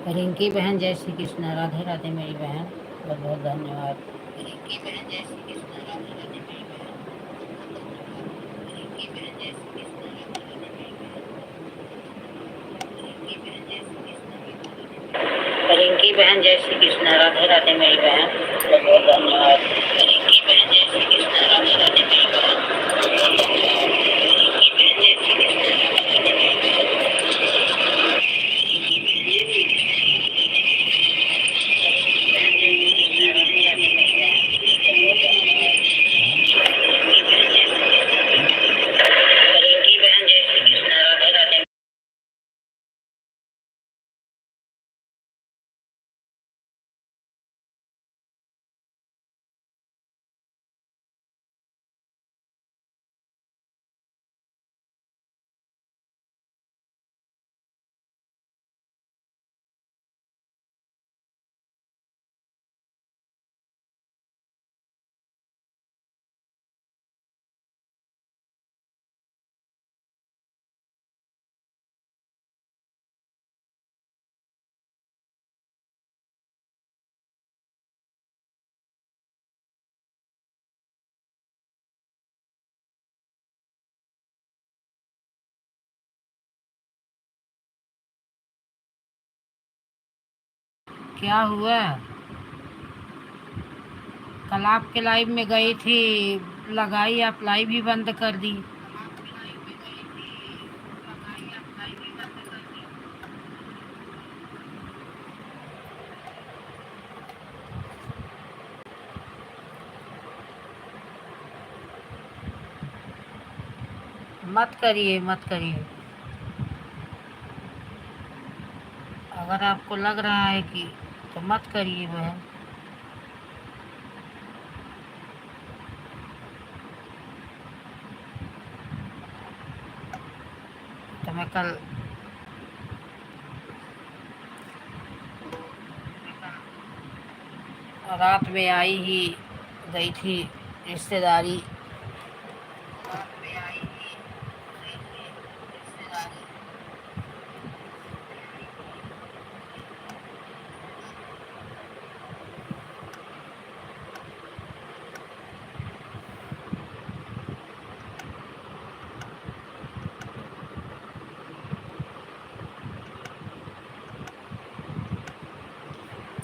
रिंकी बहन जय श्री कृष्ण। राधे राधे मेरी बहन, बहुत बहुत धन्यवाद। रिंकी बहन जय श्री कृष्ण। राधे राधे मेरी बहन। रिंकी बहन जय श्री कृष्ण। राधे राधे मेरी बहन। रिंकी बहन जय श्री कृष्ण। राधे राधे मेरी बहन। रिंकी बहन जय श्री कृष्ण। राधे राधे मेरी बहन, बहुत बहुत धन्यवाद। रिंकी बहन जय श्री कृष्ण। राधे राधे मेरी बहन। रिंकी बहन जय श्री कृष्ण। राधे राधे मेरी रिंकी बहन जय श्री कृष्ण। राधे राधे। क्या हुआ? कल आपके लाइव में गई थी, लगाई, आप लाइव ही बंद कर दी। मत करिए, मत करिए। अगर आपको लग रहा है कि, तो मत करिए बहन। तो मैं कल रात में आई ही गई थी रिश्तेदारी।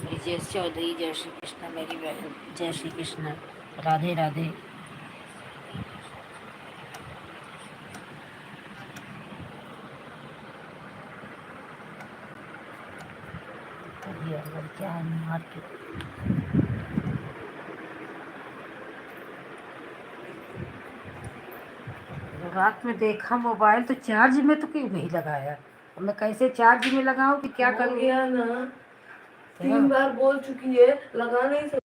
ब्रिजेश चौधरी जय श्री कृष्ण मेरी बहन, जय श्री कृष्ण। राधे राधे। क्या है मार्केट। रात में देखा मोबाइल तो चार्ज में तो क्यों नहीं लगाया। अब मैं कैसे चार्ज में लगाऊं कि क्या करूं? गया ना, 3 बार बोल चुकी है, लगा नहीं सकती।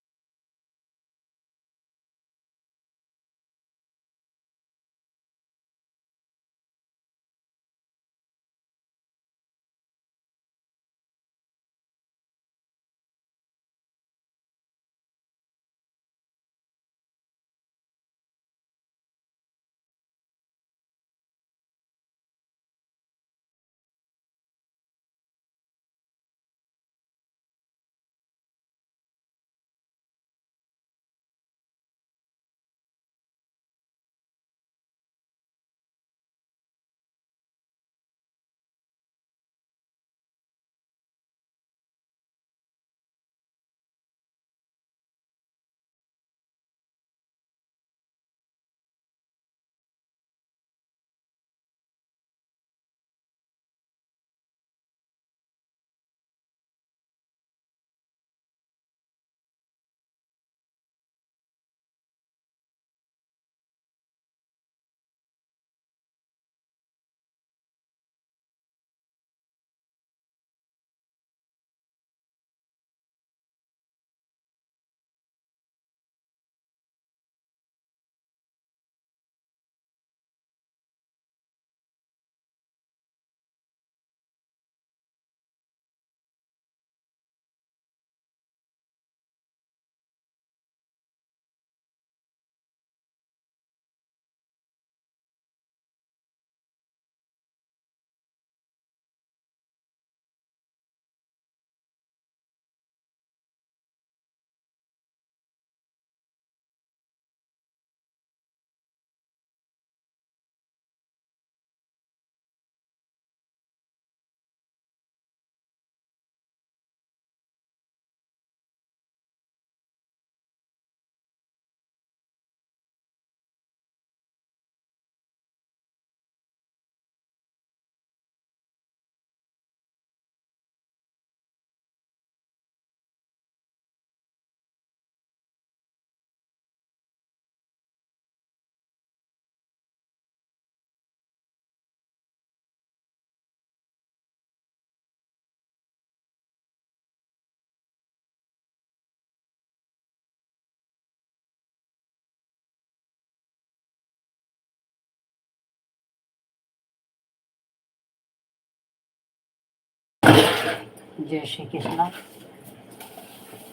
जय श्री कृष्णा।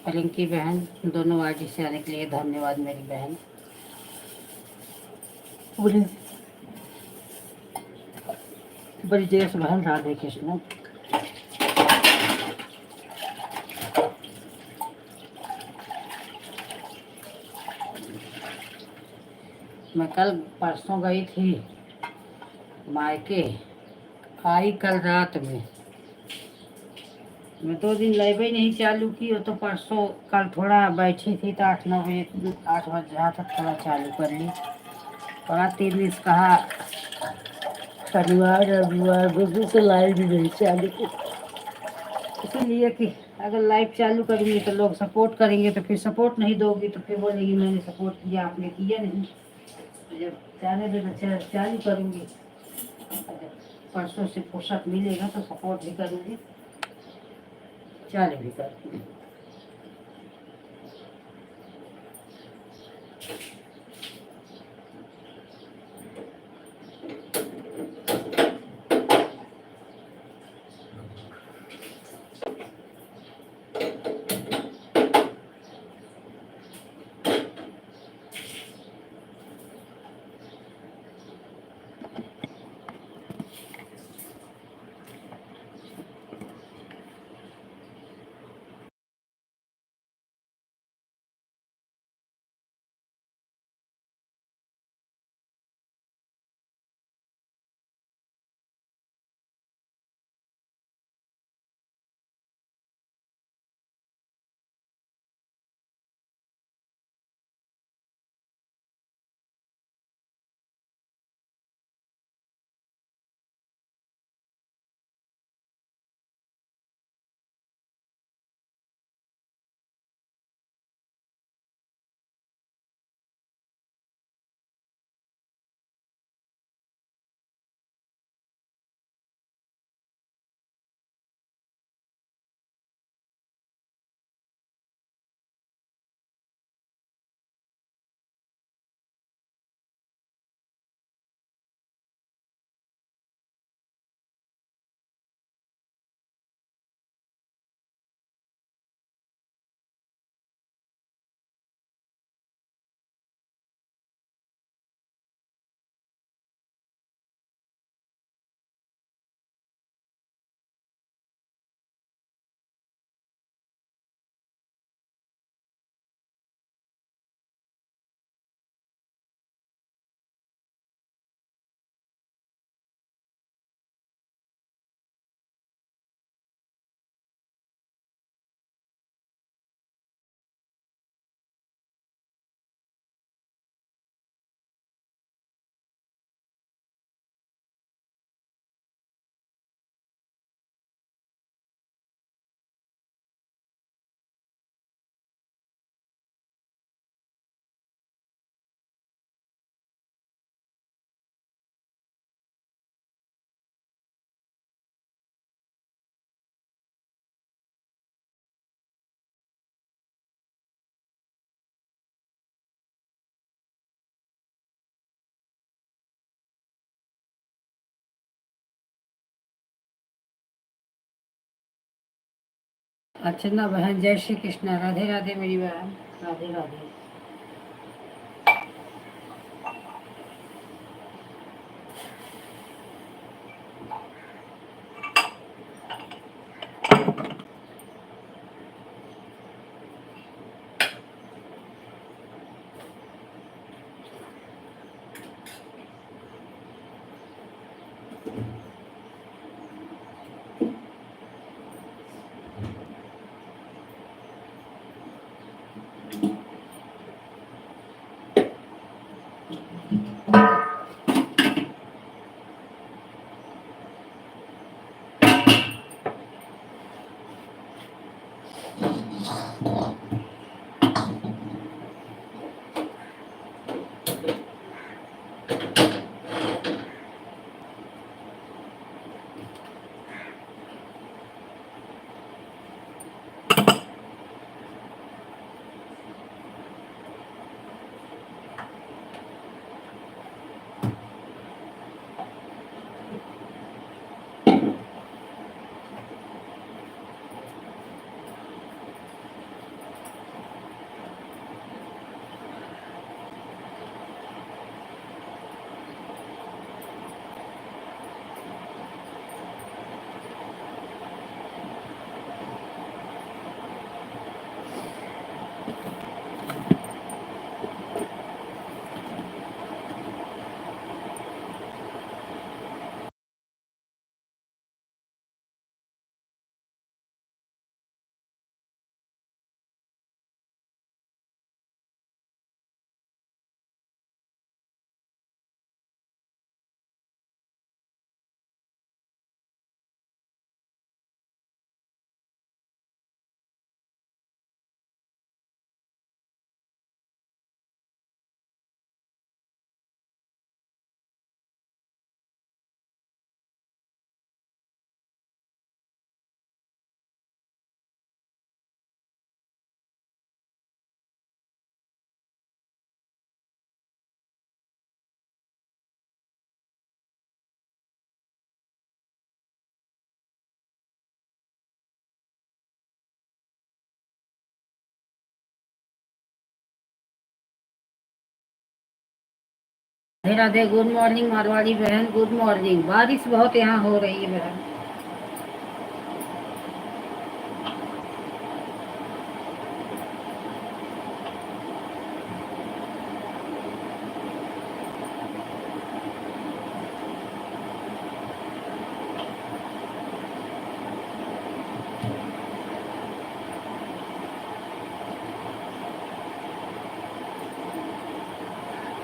रिंकी बहन दोनों आईडी से आने के लिए धन्यवाद मेरी बहन। बड़ी बड़ी जय से बहन, राधे कृष्ण। मैं कल परसों गई थी मायके, आई कल रात में। मैं 2 दिन लाइव ही नहीं चालू की, वो तो परसों कल थोड़ा बैठी थी तो 8-9 बजे 8 बजे जहाँ तक थोड़ा चालू कर ली। और 3 दिन से कहा शनिवार रविवार 2 दिन से लाइव भी नहीं चालू की। इसीलिए कि अगर लाइव चालू करेंगे तो लोग सपोर्ट करेंगे, तो फिर सपोर्ट नहीं दोगी तो फिर बोलेगी मैंने सपोर्ट किया आपने किया नहीं। तो जब जाने दे तो चालू करूँगी, अगर परसों से फुर्सत मिलेगा तो सपोर्ट भी करूँगी, चालू भी करूँगी। अर्चना बहन जय श्री कृष्णा, राधे राधे मेरी बहन, राधे राधे। राधे राधे। गुड मॉर्निंग मारवाड़ी बहन, गुड मॉर्निंग। बारिश बहुत यहाँ हो रही है बहन।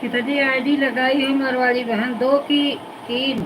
कितनी आईडी लगाई है मारवाड़ी बहन? 2 की 3?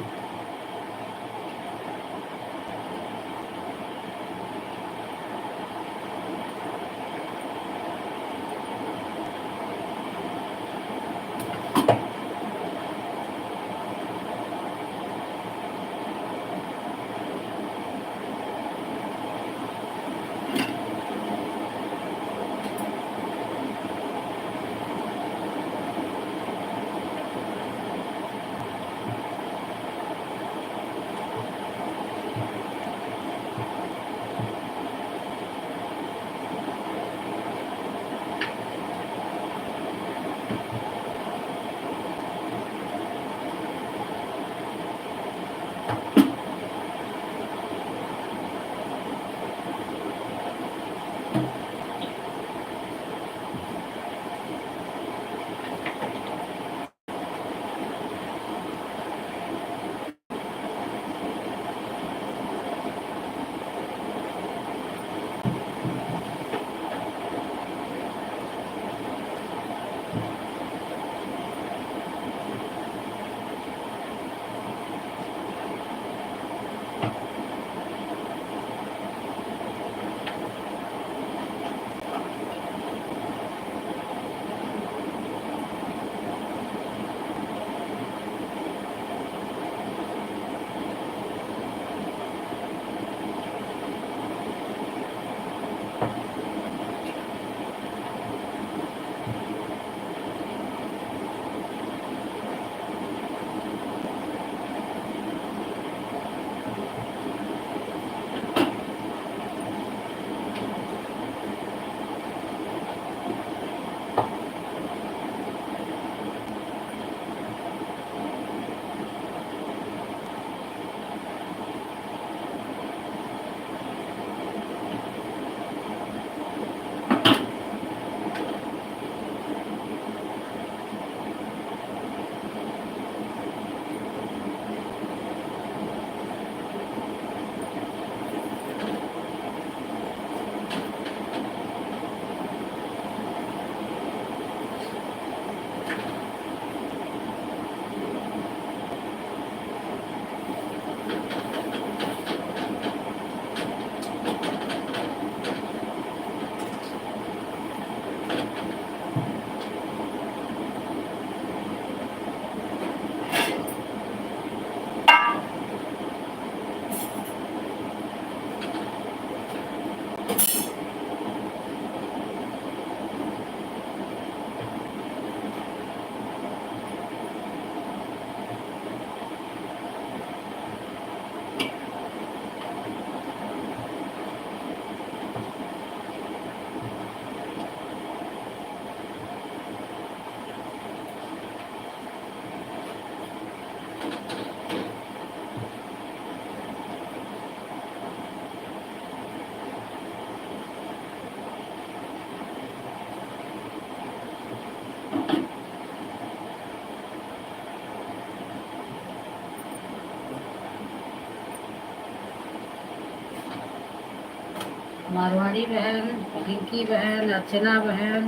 मारवाड़ी बहन, रिंकी बहन, अर्चना बहन,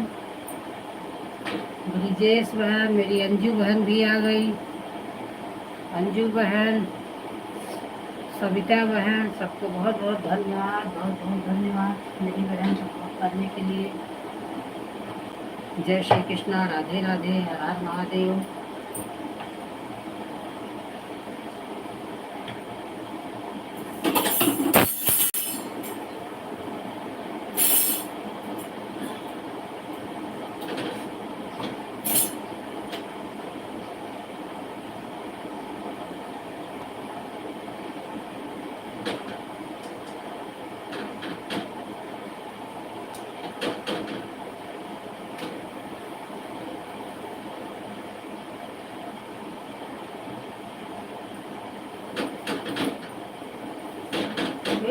ब्रिजेश बहन, मेरी अंजू बहन भी आ गई। अंजू बहन, सविता बहन, सबको बहुत बहुत धन्यवाद, बहुत बहुत धन्यवाद मेरी बहन सपोर्ट करने के लिए। जय श्री कृष्णा, राधे राधे, हर हर महादेव।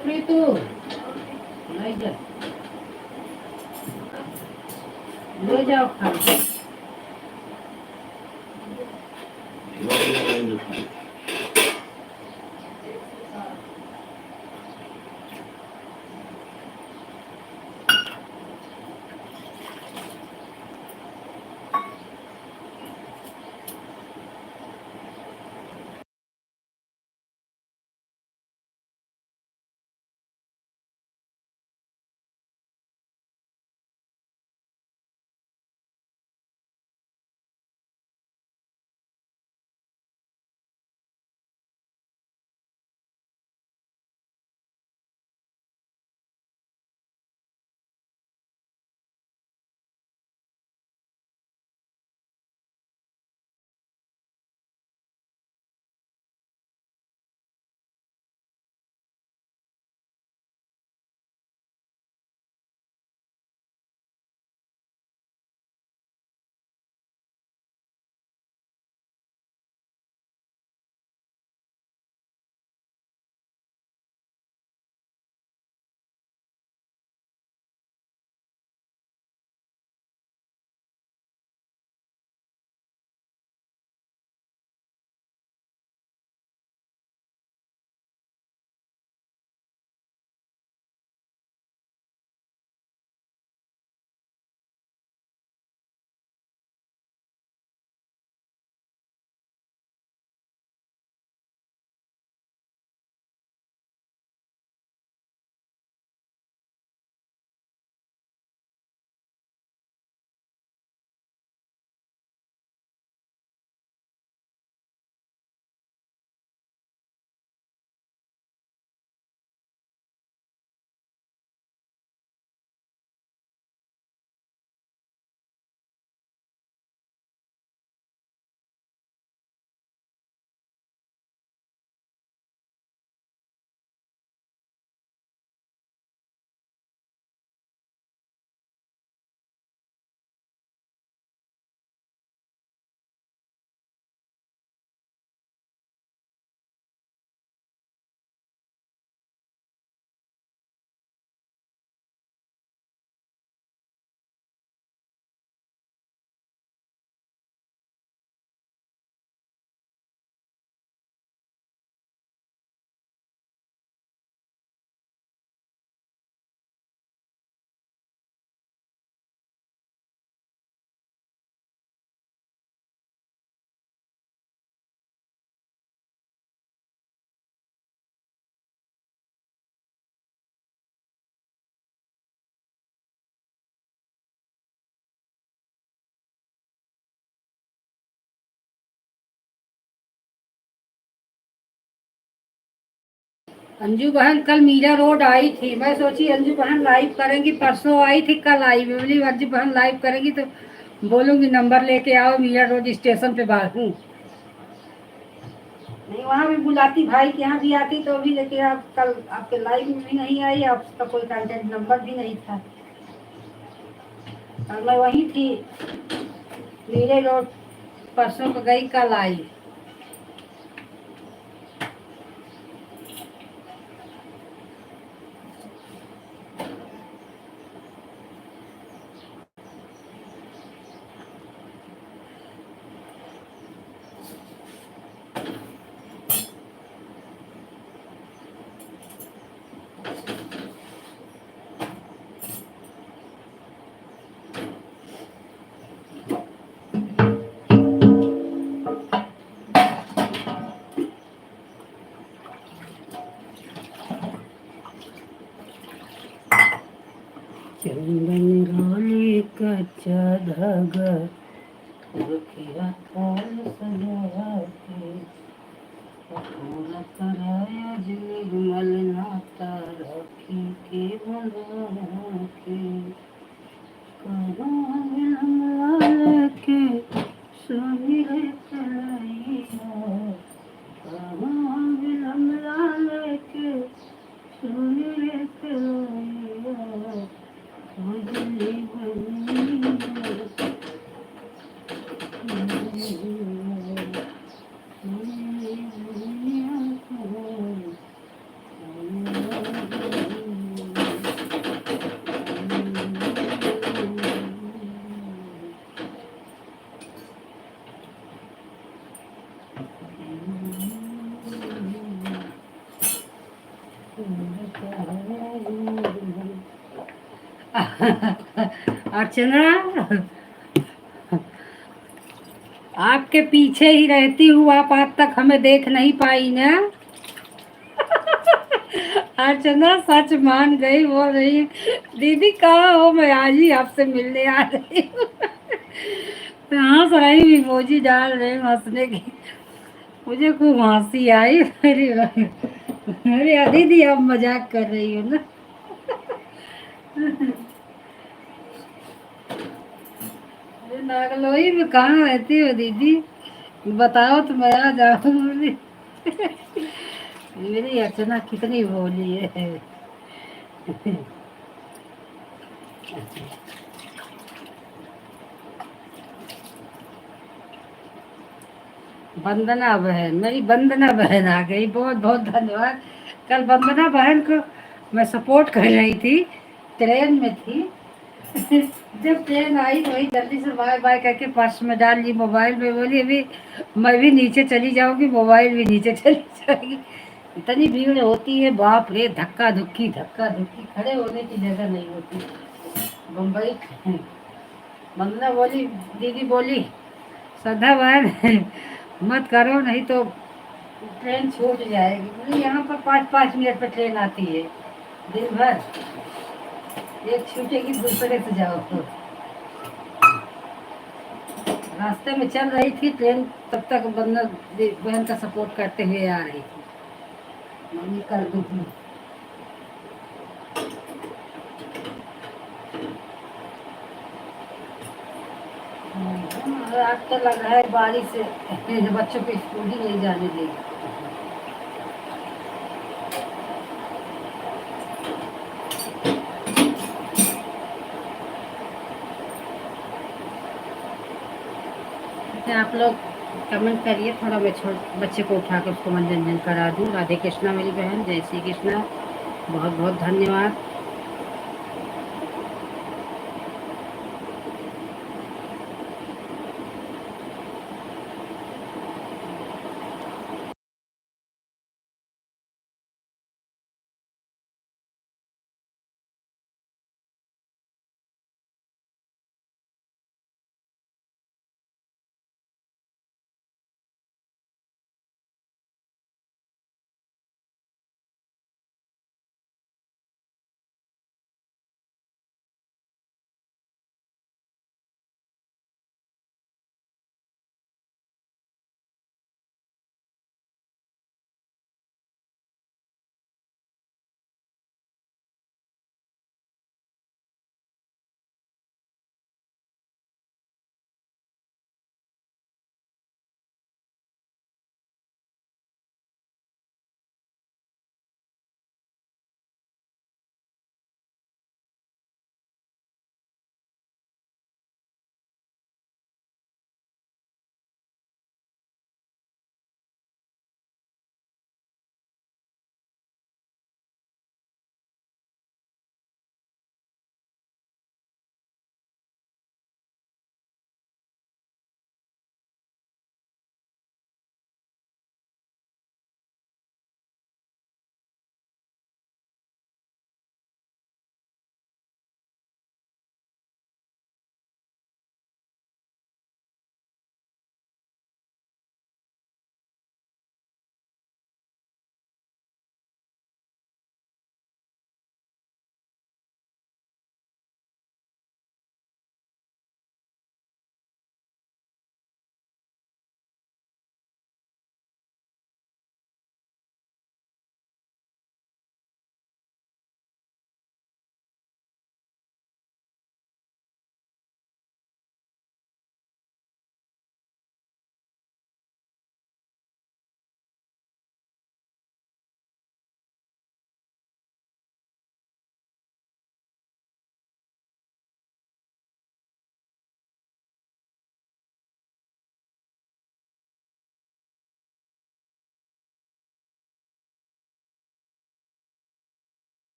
प्रीतू नहीं जा ले जाओ खाना अंजू बहन कल मीरा रोड आई थी मैं सोची अंजू बहन लाइव करेंगी परसों आई थी कल आई मैं बोली अंजू बहन लाइव करेंगी तो बोलूंगी नंबर लेके आओ मीरा रोड स्टेशन पे बाहर हूँ नहीं वहाँ भी बुलाती भाई के यहाँ भी आती तो भी लेके आप कल आपके लाइव में भी नहीं आई आपका कोई कांटेक्ट नंबर भी नहीं था और मैं वहीं थी मीरे रोड परसों को गई कल आई चंदन रोली कच्चा धागा रखिया थाल सजा के पूरा कराया निर्मल नाता रखी के बना के कहाँ विलम्ब के सुनी रे कलैया कहाँ विलम्ब के सुनी रे कलैया मुझे बनी अर्चना, आपके पीछे ही रहती हूँ, आप आज तक हमें देख नहीं पाई ना। अर्चना सच मान गई, बोल रही दीदी कहाँ हो, मैं आज ही आपसे मिलने आ रही हूँ। हंस रही, इमोजी डाल रही हूँ हंसने की। मुझे खूब हंसी आई। अरे दीदी आप मजाक कर रही हो ना। अरे नागलोई में कहाँ रहती हो दीदी, बताओ तो मैं आ जाऊंगी। मेरी अर्चना कितनी भोली है। वंदना बहन, मेरी वंदना बहन आ गई, बहुत बहुत धन्यवाद। कल वंदना बहन को मैं सपोर्ट कर रही थी, ट्रेन में थी। जब ट्रेन आई तो वही जल्दी से बाय बाय करके पर्स में डाल ली, मोबाइल में बोली अभी मैं भी नीचे चली जाऊंगी, मोबाइल भी नीचे चली जाएगी। इतनी भीड़ होती है, बाप रे, धक्का धुक्की, खड़े होने की जगह नहीं होती बम्बई। वंदना बोली, दीदी बोली श्रद्धा बहन मत करो नहीं तो ट्रेन छूट जाएगी। बोली यहाँ पर 5-5 मिनट पे ट्रेन आती है दिन भर, एक छूटेगी दूसरे से जाओ तो। रास्ते में चल रही थी ट्रेन, तब तक बंदा बहन का सपोर्ट करते हुए आ रही थी। मम्मी कर दूंगी। आज तो लग रहा है बारिश से बच्चों को स्कूल ही नहीं जाने देगी। अच्छा, आप लोग कमेंट करिए, थोड़ा मैं बच्चे को उठा कर उसको मनोरंजन करा दूँ। राधे कृष्णा मेरी बहन, जय श्री कृष्णा, बहुत बहुत धन्यवाद।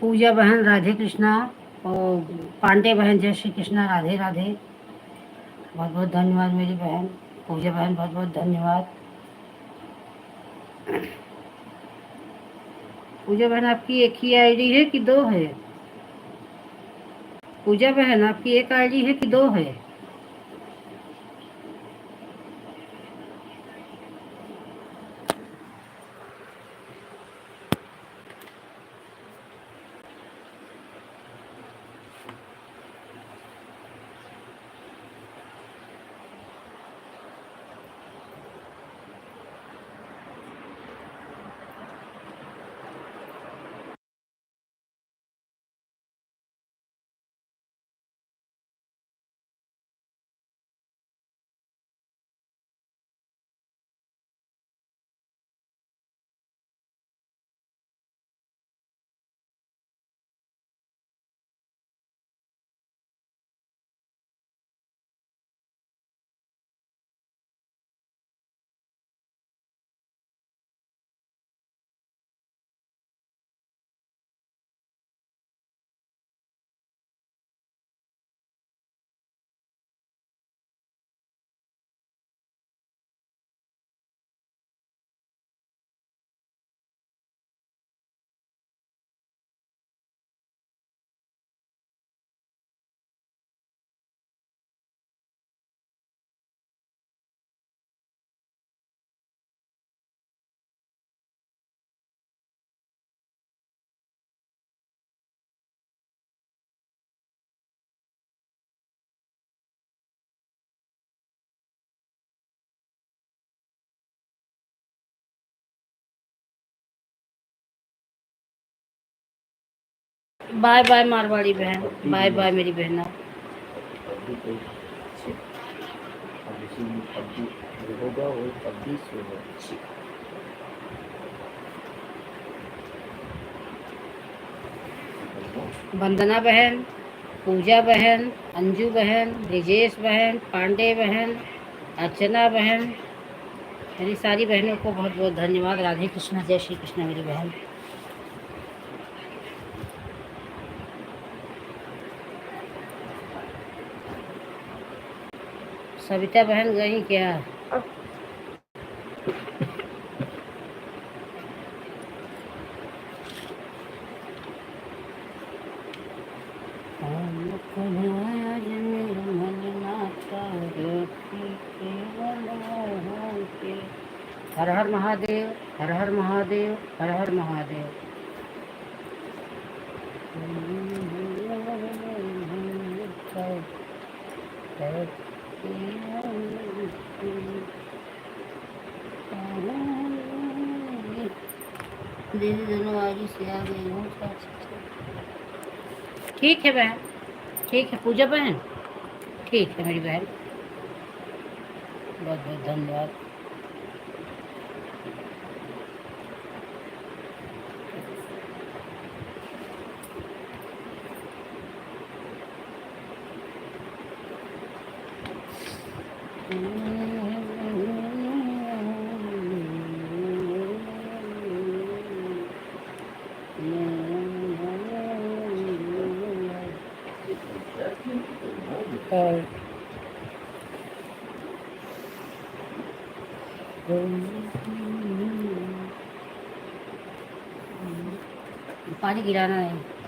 पूजा बहन राधे कृष्णा और पांडे बहन जय श्री कृष्णा, राधे राधे। बहुत बहुत धन्यवाद मेरी बहन पूजा बहन, बहुत बहुत धन्यवाद। पूजा बहन आपकी एक ही आईडी है कि दो है? पूजा बहन आपकी एक आईडी है कि दो है? बाय बाय मारवाड़ी बहन, बाय बाय मेरी बहना। वंदना बहन, पूजा बहन, अंजू बहन, ब्रिजेश बहन, पांडे बहन, अर्चना बहन, मेरी सारी बहनों को बहुत बहुत धन्यवाद। राधे कृष्णा, जय श्री कृष्णा मेरी बहन। सविता बहन गई क्या? हर हर महादेव, हर हर महादेव, हर हर महादेव। दीदी दोनों आगे से आ गई हूँ। ठीक है बहन, ठीक है पूजा बहन, ठीक है मेरी बहन, बहुत बहुत धन्यवाद। पानी गिराना है।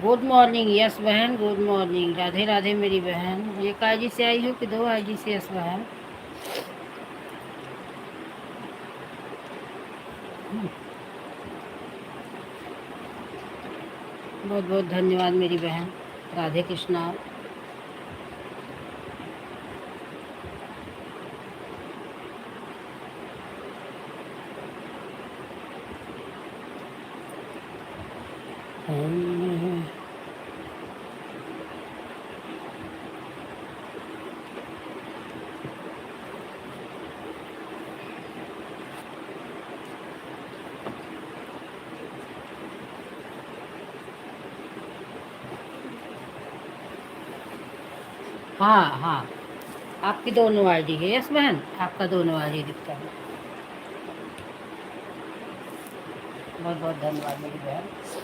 गुड मॉर्निंग, यस बहन, गुड मॉर्निंग। राधे राधे मेरी बहन। एक आईडी से आई हो कि दो आईडी से? यस बहन। बहुत बहुत धन्यवाद मेरी बहन। राधे कृष्णा। हाँ हाँ, आपकी दोनों आईडी है। यस बहन, आपका दोनों आईडी दिखता है। बहुत बहुत धन्यवाद मेरी बहन।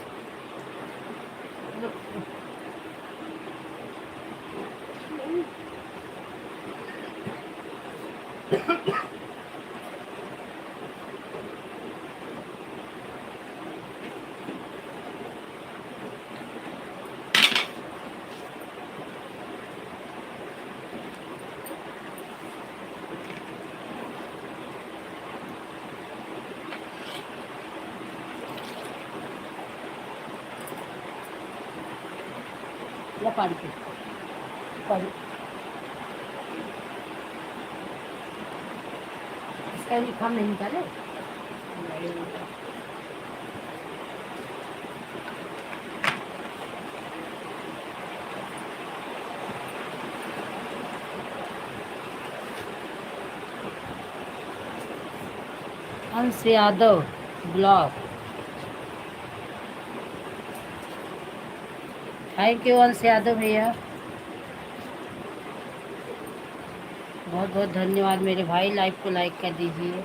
या पानी पी, पानी। इसका लिखाम नहीं निकाले। अंश यादव ब्लॉग। थैंक यू अंश यादव भैया, बहुत बहुत धन्यवाद मेरे भाई। लाइव को लाइक कर दीजिए।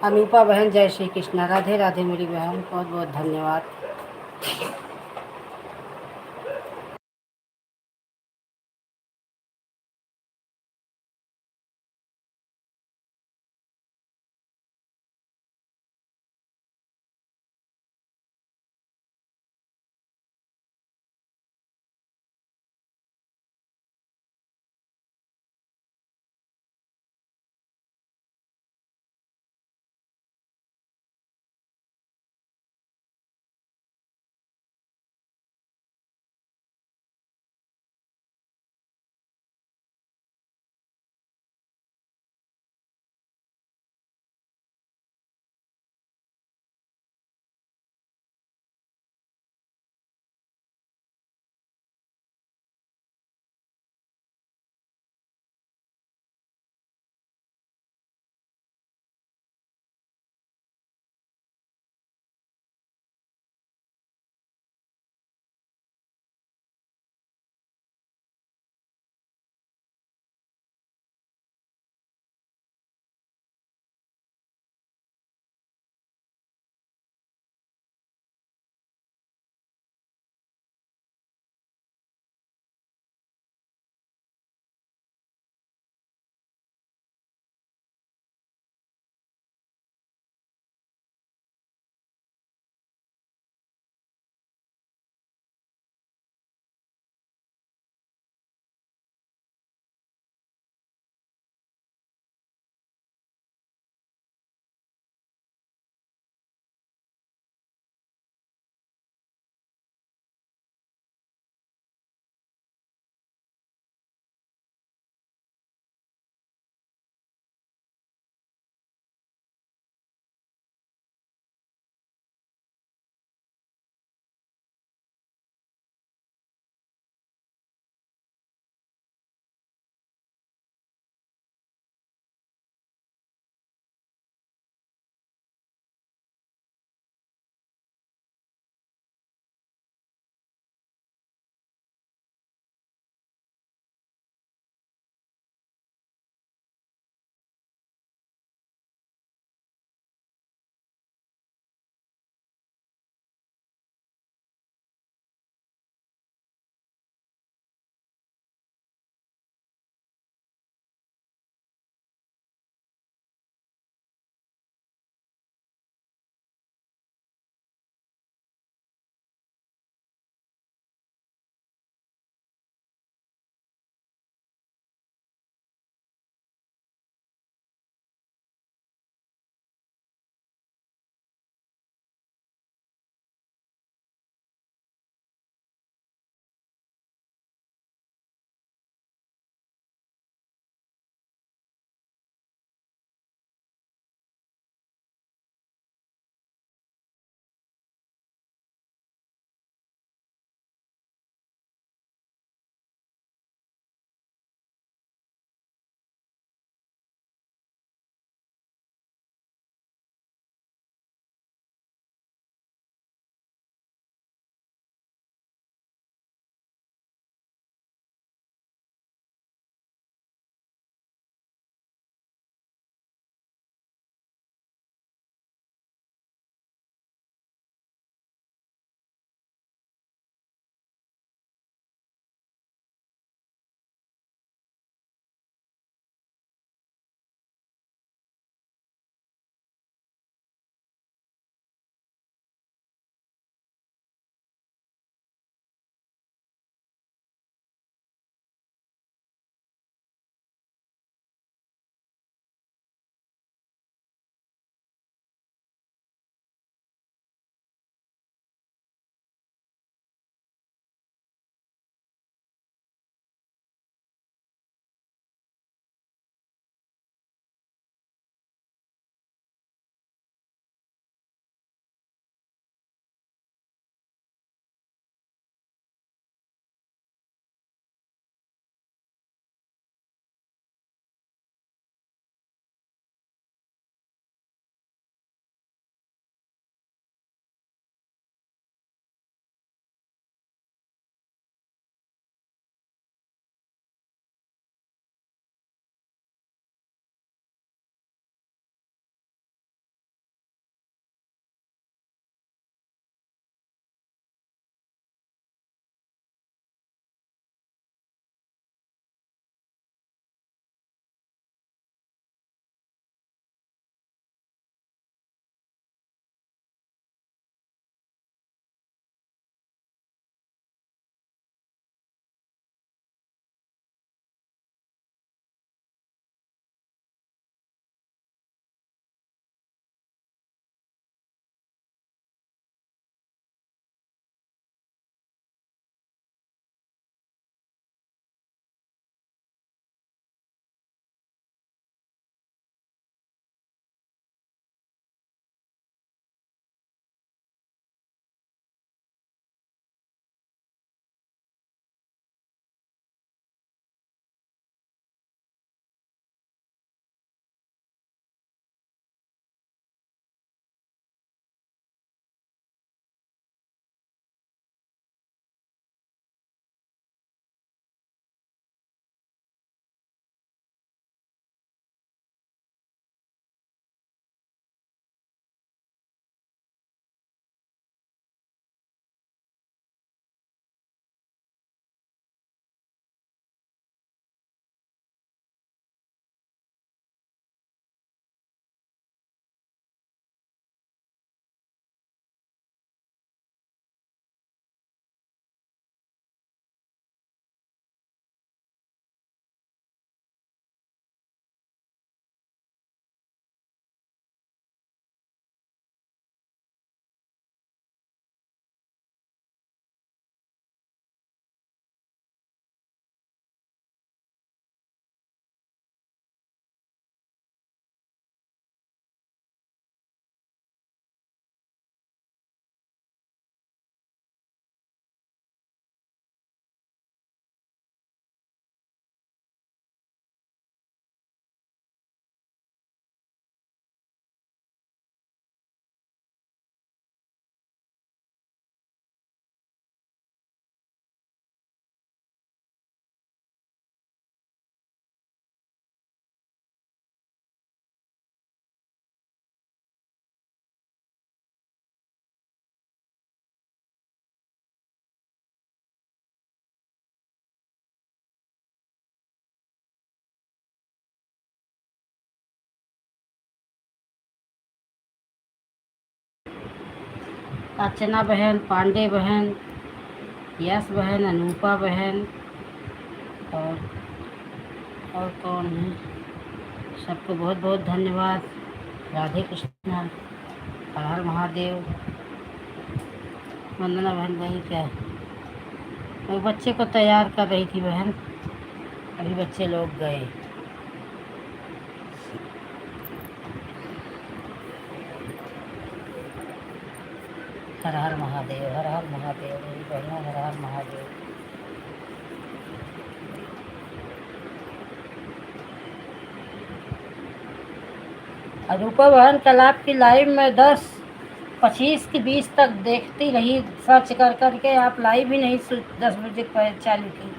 अनुपा बहन जय श्री कृष्ण, राधे राधे मेरी बहन, बहुत बहुत धन्यवाद। अर्चना बहन, पांडे बहन, यश बहन, अनूपा बहन और और कौन है, सबको बहुत बहुत धन्यवाद। राधे कृष्णा, हर हर महादेव। वंदना बहन गई क्या? वो बच्चे को तैयार कर रही थी बहन, अभी बच्चे लोग गए। हर हर महादेव, हर हर महादेव, मेरी बहनों हर हर महादेव। अरूपा बहन कल आपकी लाइव में 10:25 की 20 तक देखती रही, सर्च कर करके। आप लाइव ही नहीं 10 बजे पर चालू की।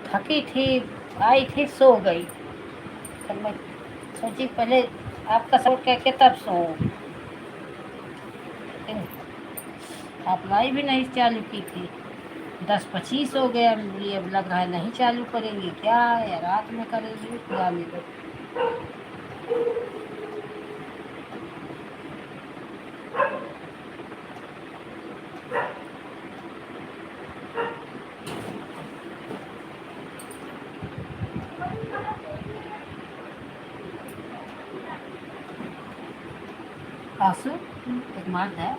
थकी थी, आई थी, सो गई। तो मैं सोची पहले आपका सपोर्ट करके तब सो। आप लाइव ही नहीं चालू की थी। 10:25 हो गया, मुझे अब लग रहा है नहीं चालू करेंगी क्या, या रात में करेंगी, जाने दो। आंसू एक मर्द है।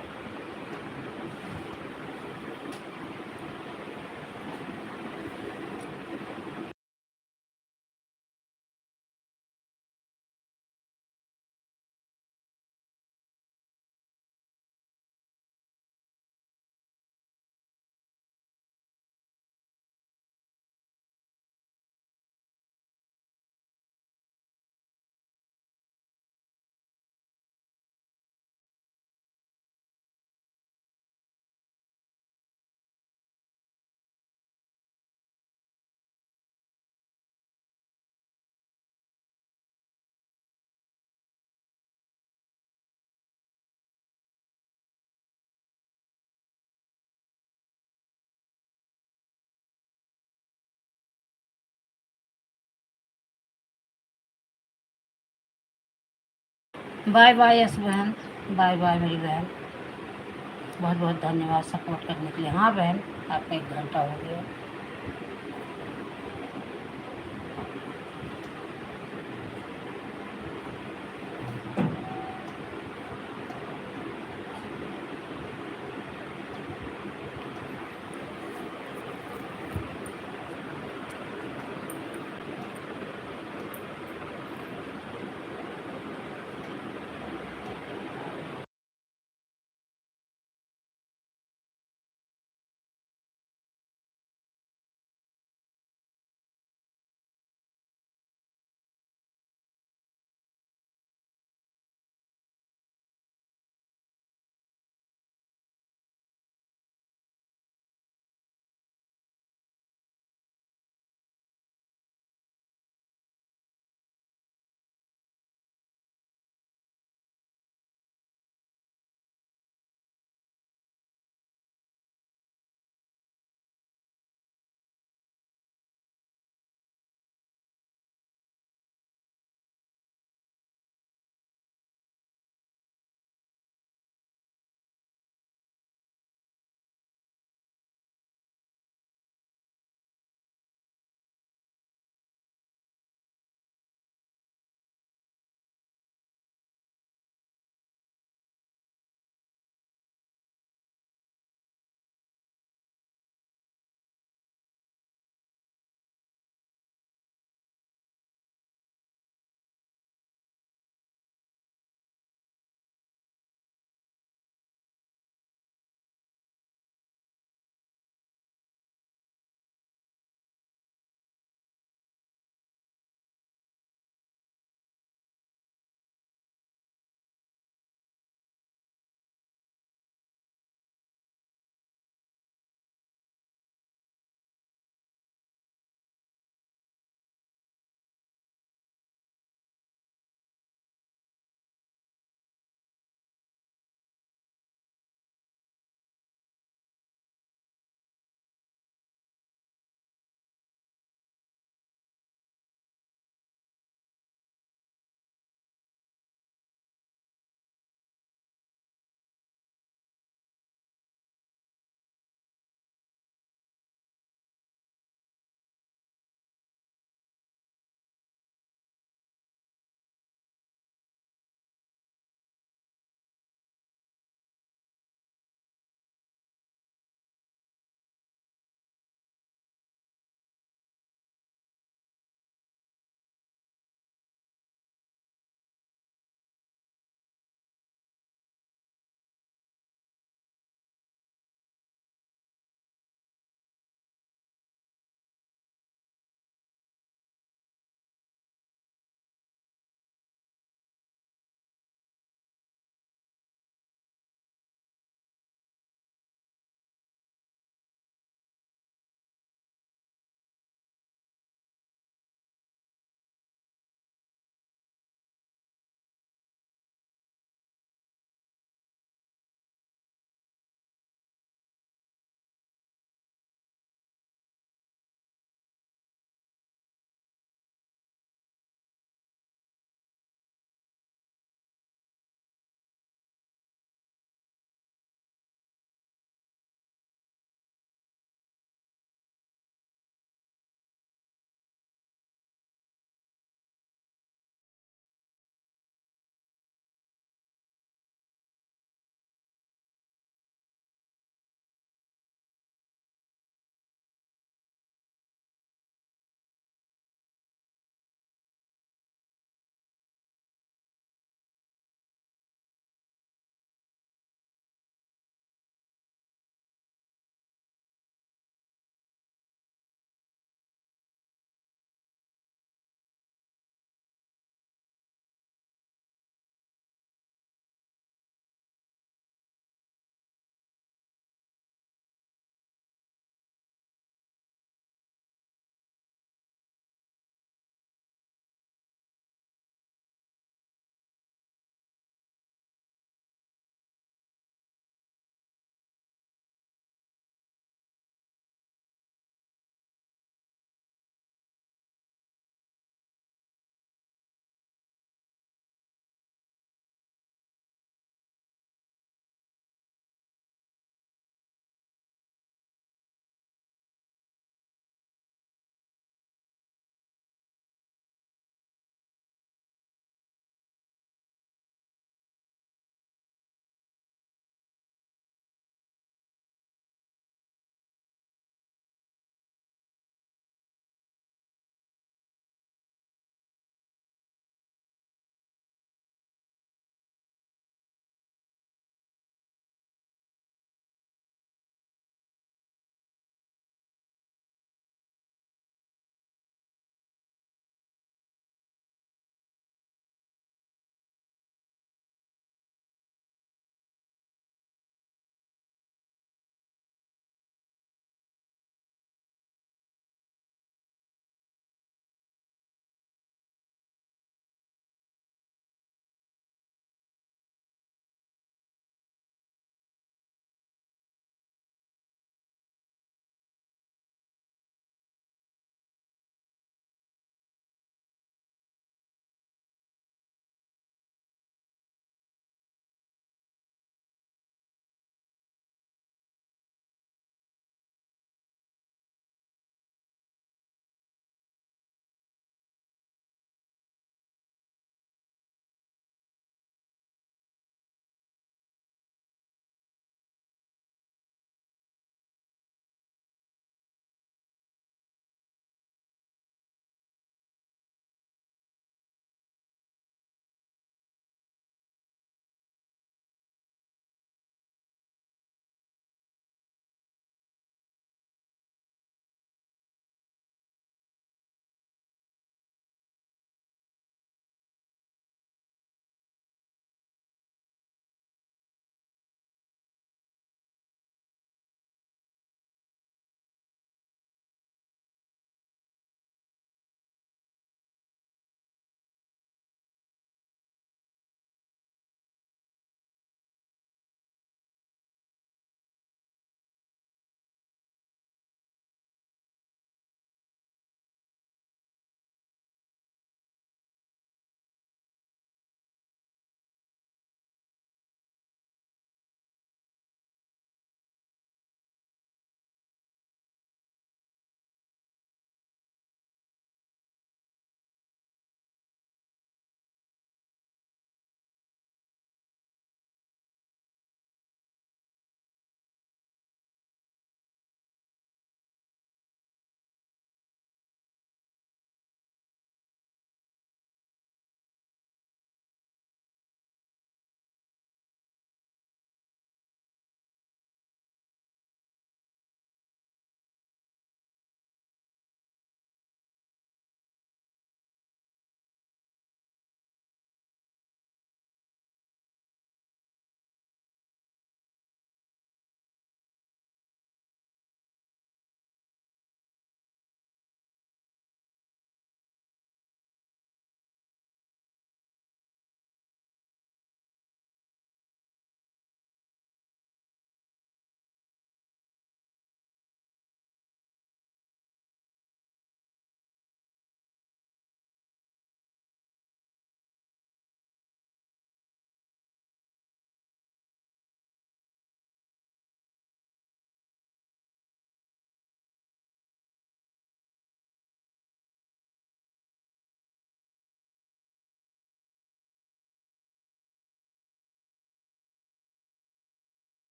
बाय बाय यस बहन, बाय बाय मेरी बहन। बहुत बहुत धन्यवाद सपोर्ट करने के लिए। हाँ बहन, आपका 1 घंटा हो गया।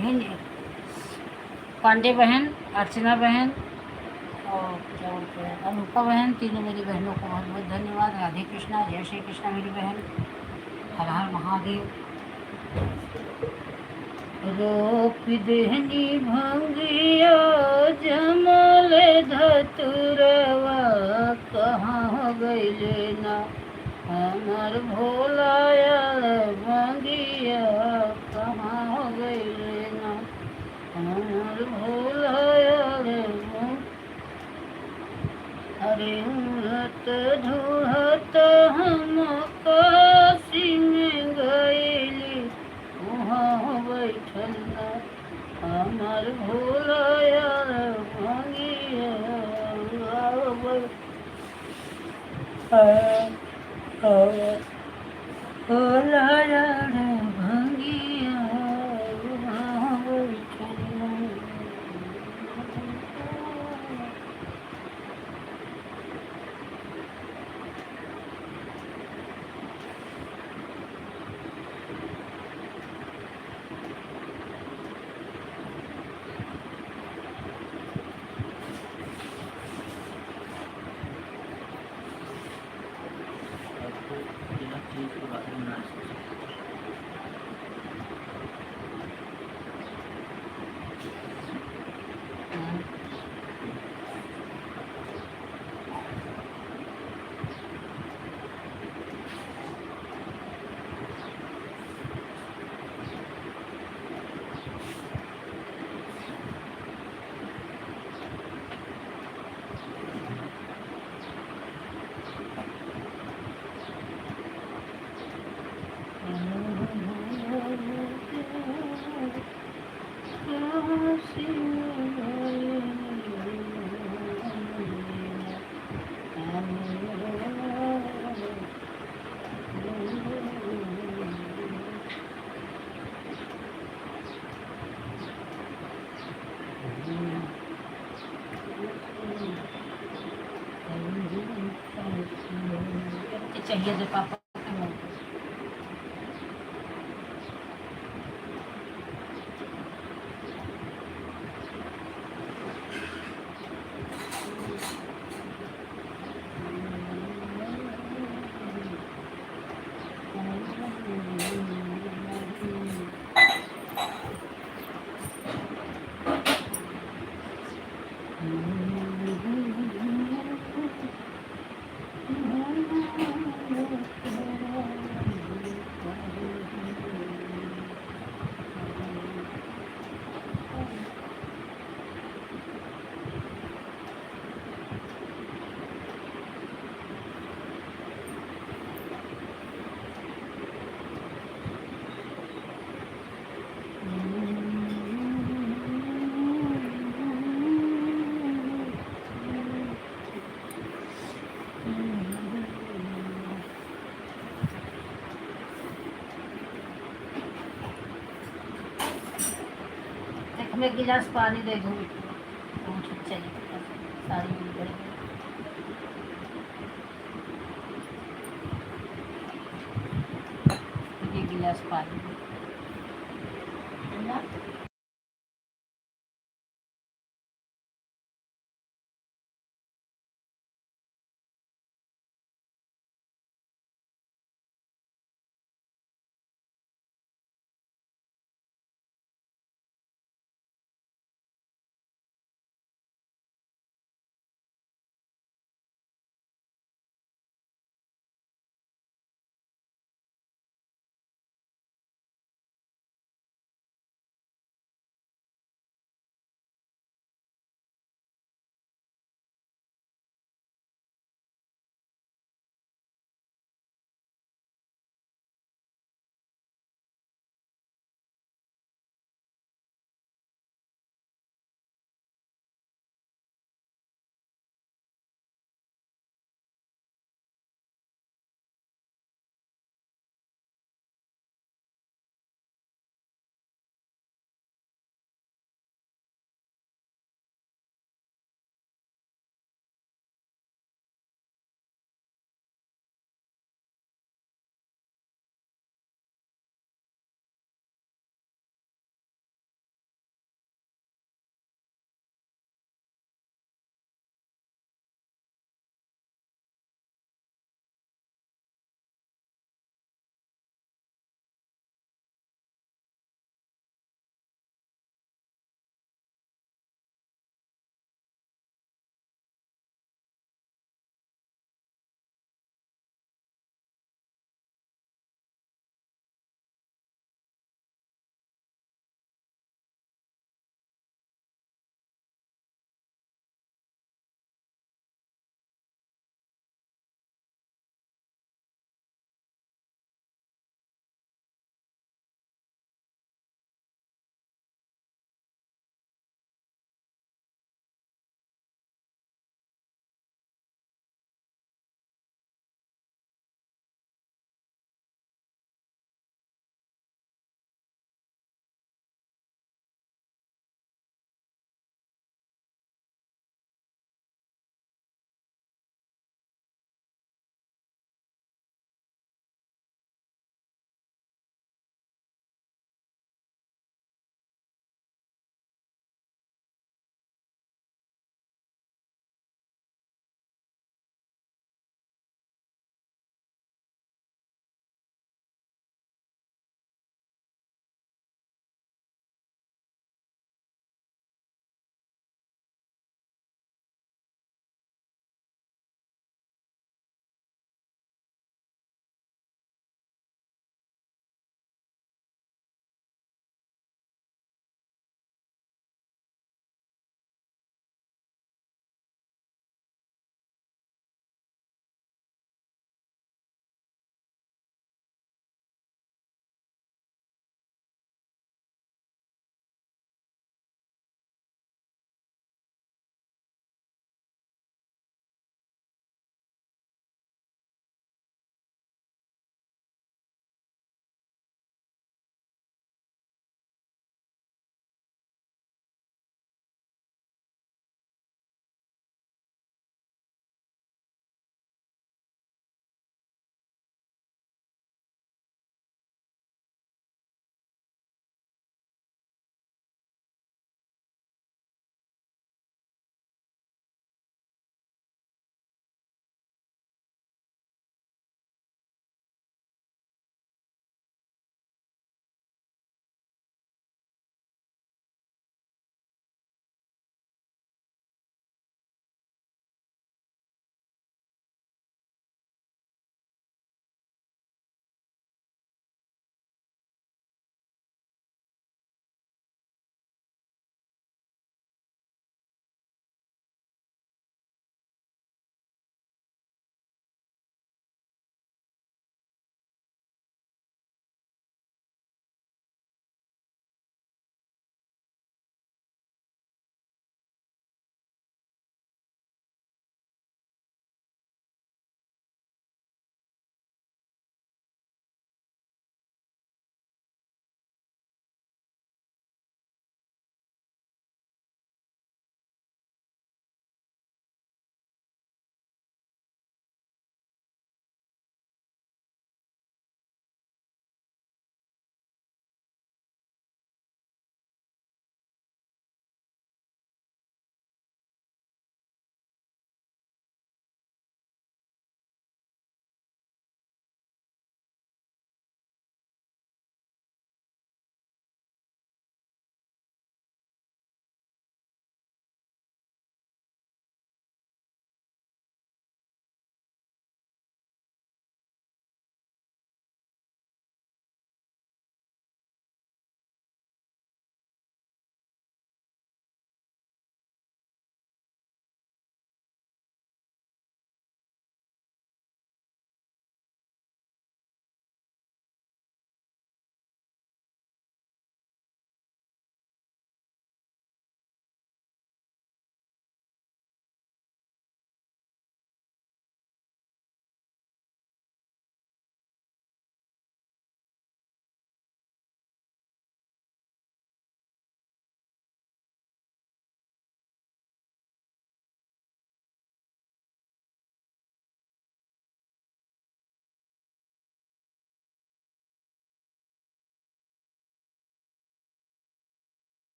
यही पांडे बहन, अर्चना बहन और क्या बोलते हैं अनुपा बहन, तीनों मेरी बहनों को बहुत बहुत धन्यवाद। राधे कृष्णा, जय श्री कृष्णा मेरी बहन। हर हर महादेव। रोप देहनी भंगिया जमल धतुरवा, कहाँ गइले ना हमर भोलाया भंगिया, कहाँ गइले ना हमर भोलाया रे। अरे उड़त ढूढ़त हम काशी में गइली, वहाँ बैठल ना हमर भोलाया भंगिया, भोलाया रे भंगिया, वहाँ बैठल ना। चाहिए जो पापा के मुंह पे। मैं गिलास पानी दे दूँ, चलिए सारी मिल गई। ये गिलास पानी ना।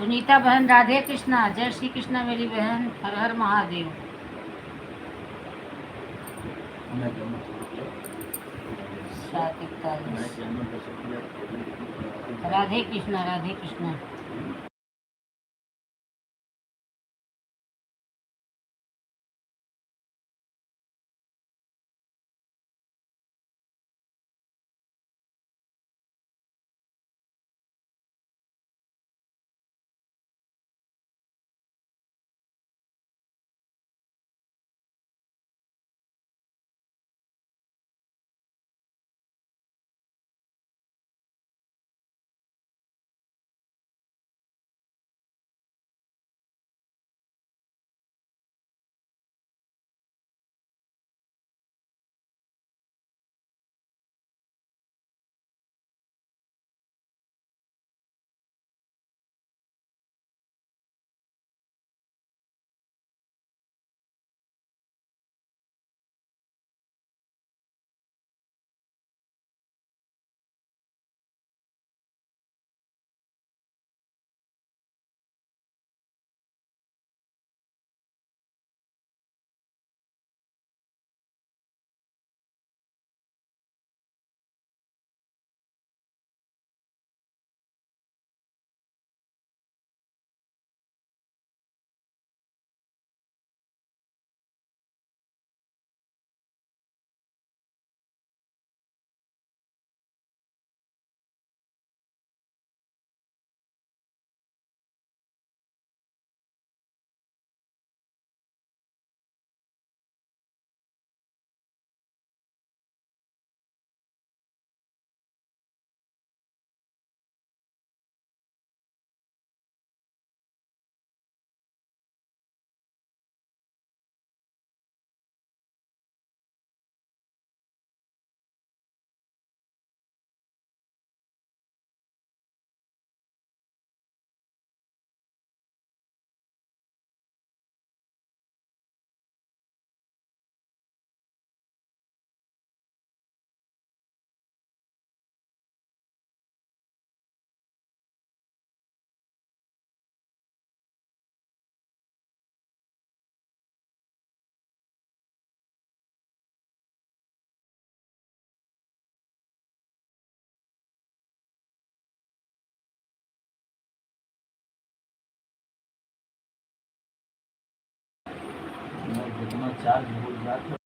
सुनीता बहन राधे कृष्णा, जय श्री कृष्णा मेरी बहन, हर हर महादेव। मैं जन्म हो 7:41। गया राधे कृष्णा, राधे कृष्णा। जितना चार्ज हो जाता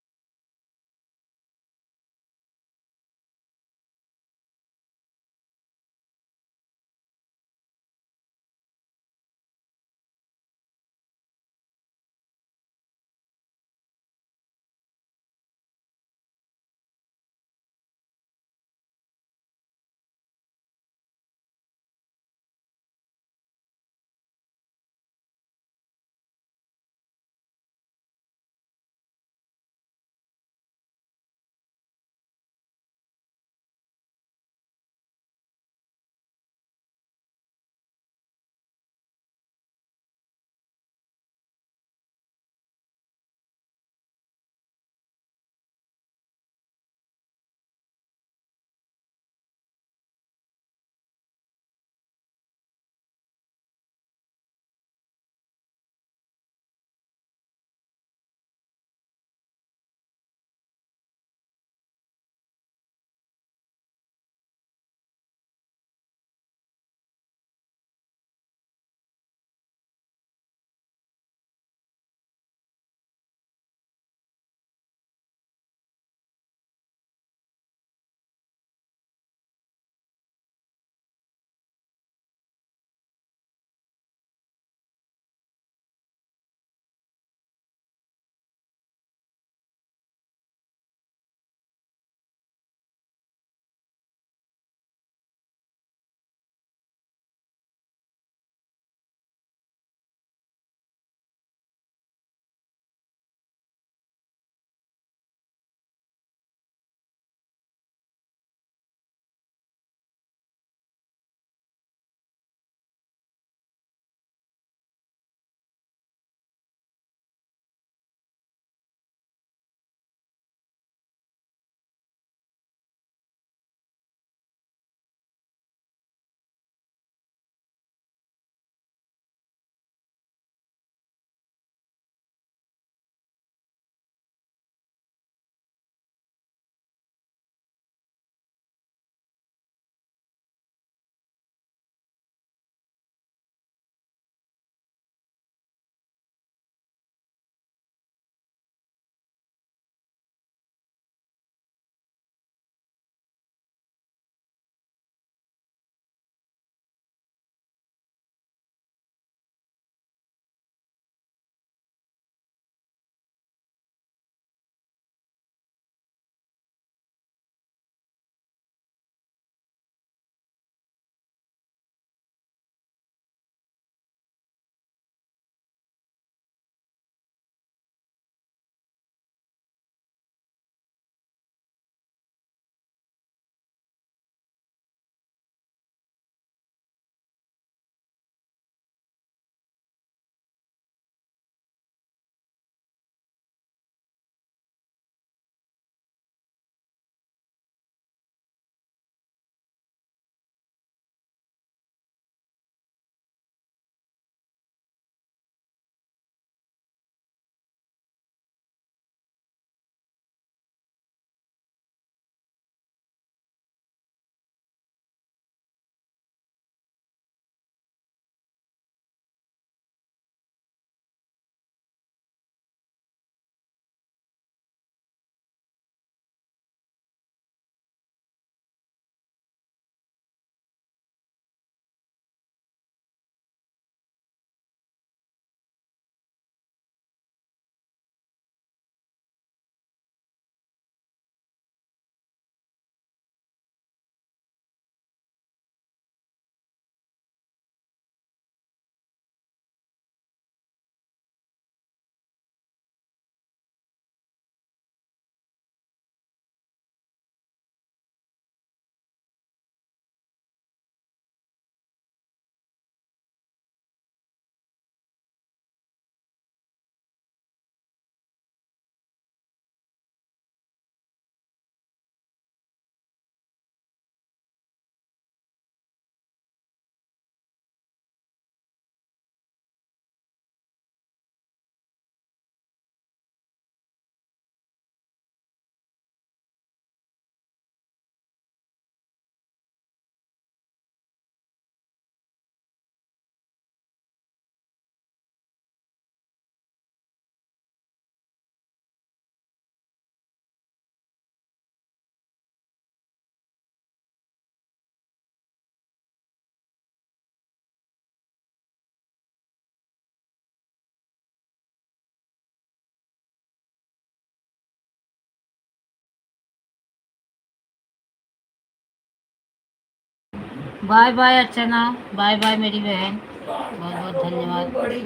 बाय बाय अर्चना, बाय बाय मेरी बहन, बहुत बहुत धन्यवाद। बड़ी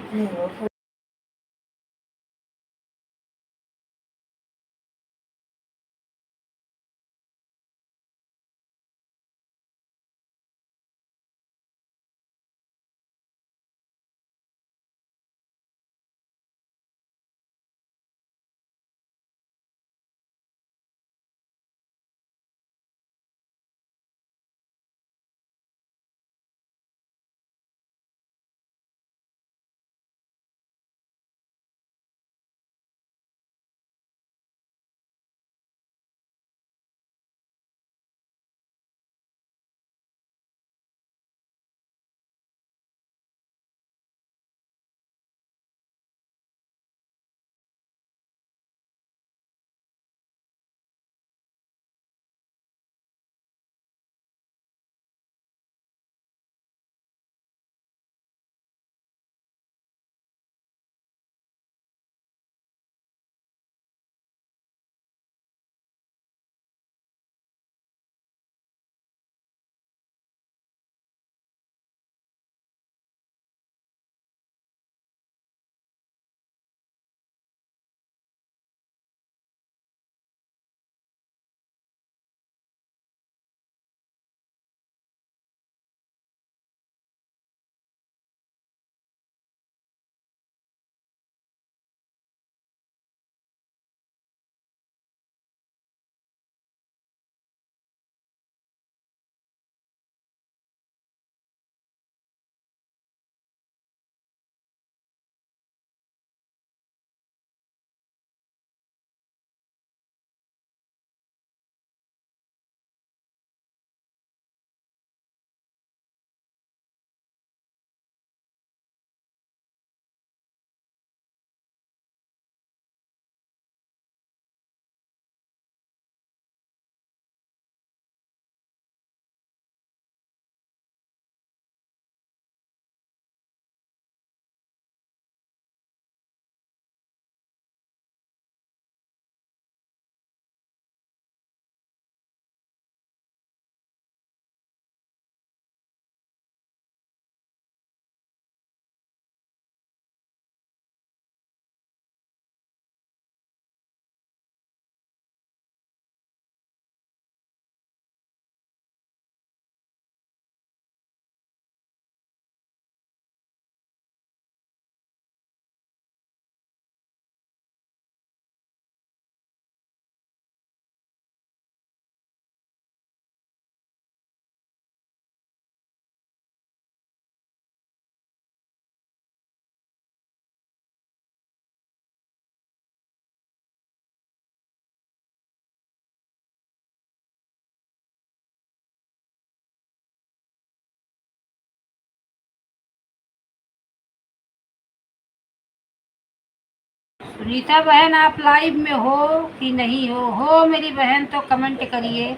सुनीता बहन, आप लाइव में हो कि नहीं हो मेरी बहन तो कमेंट करिए।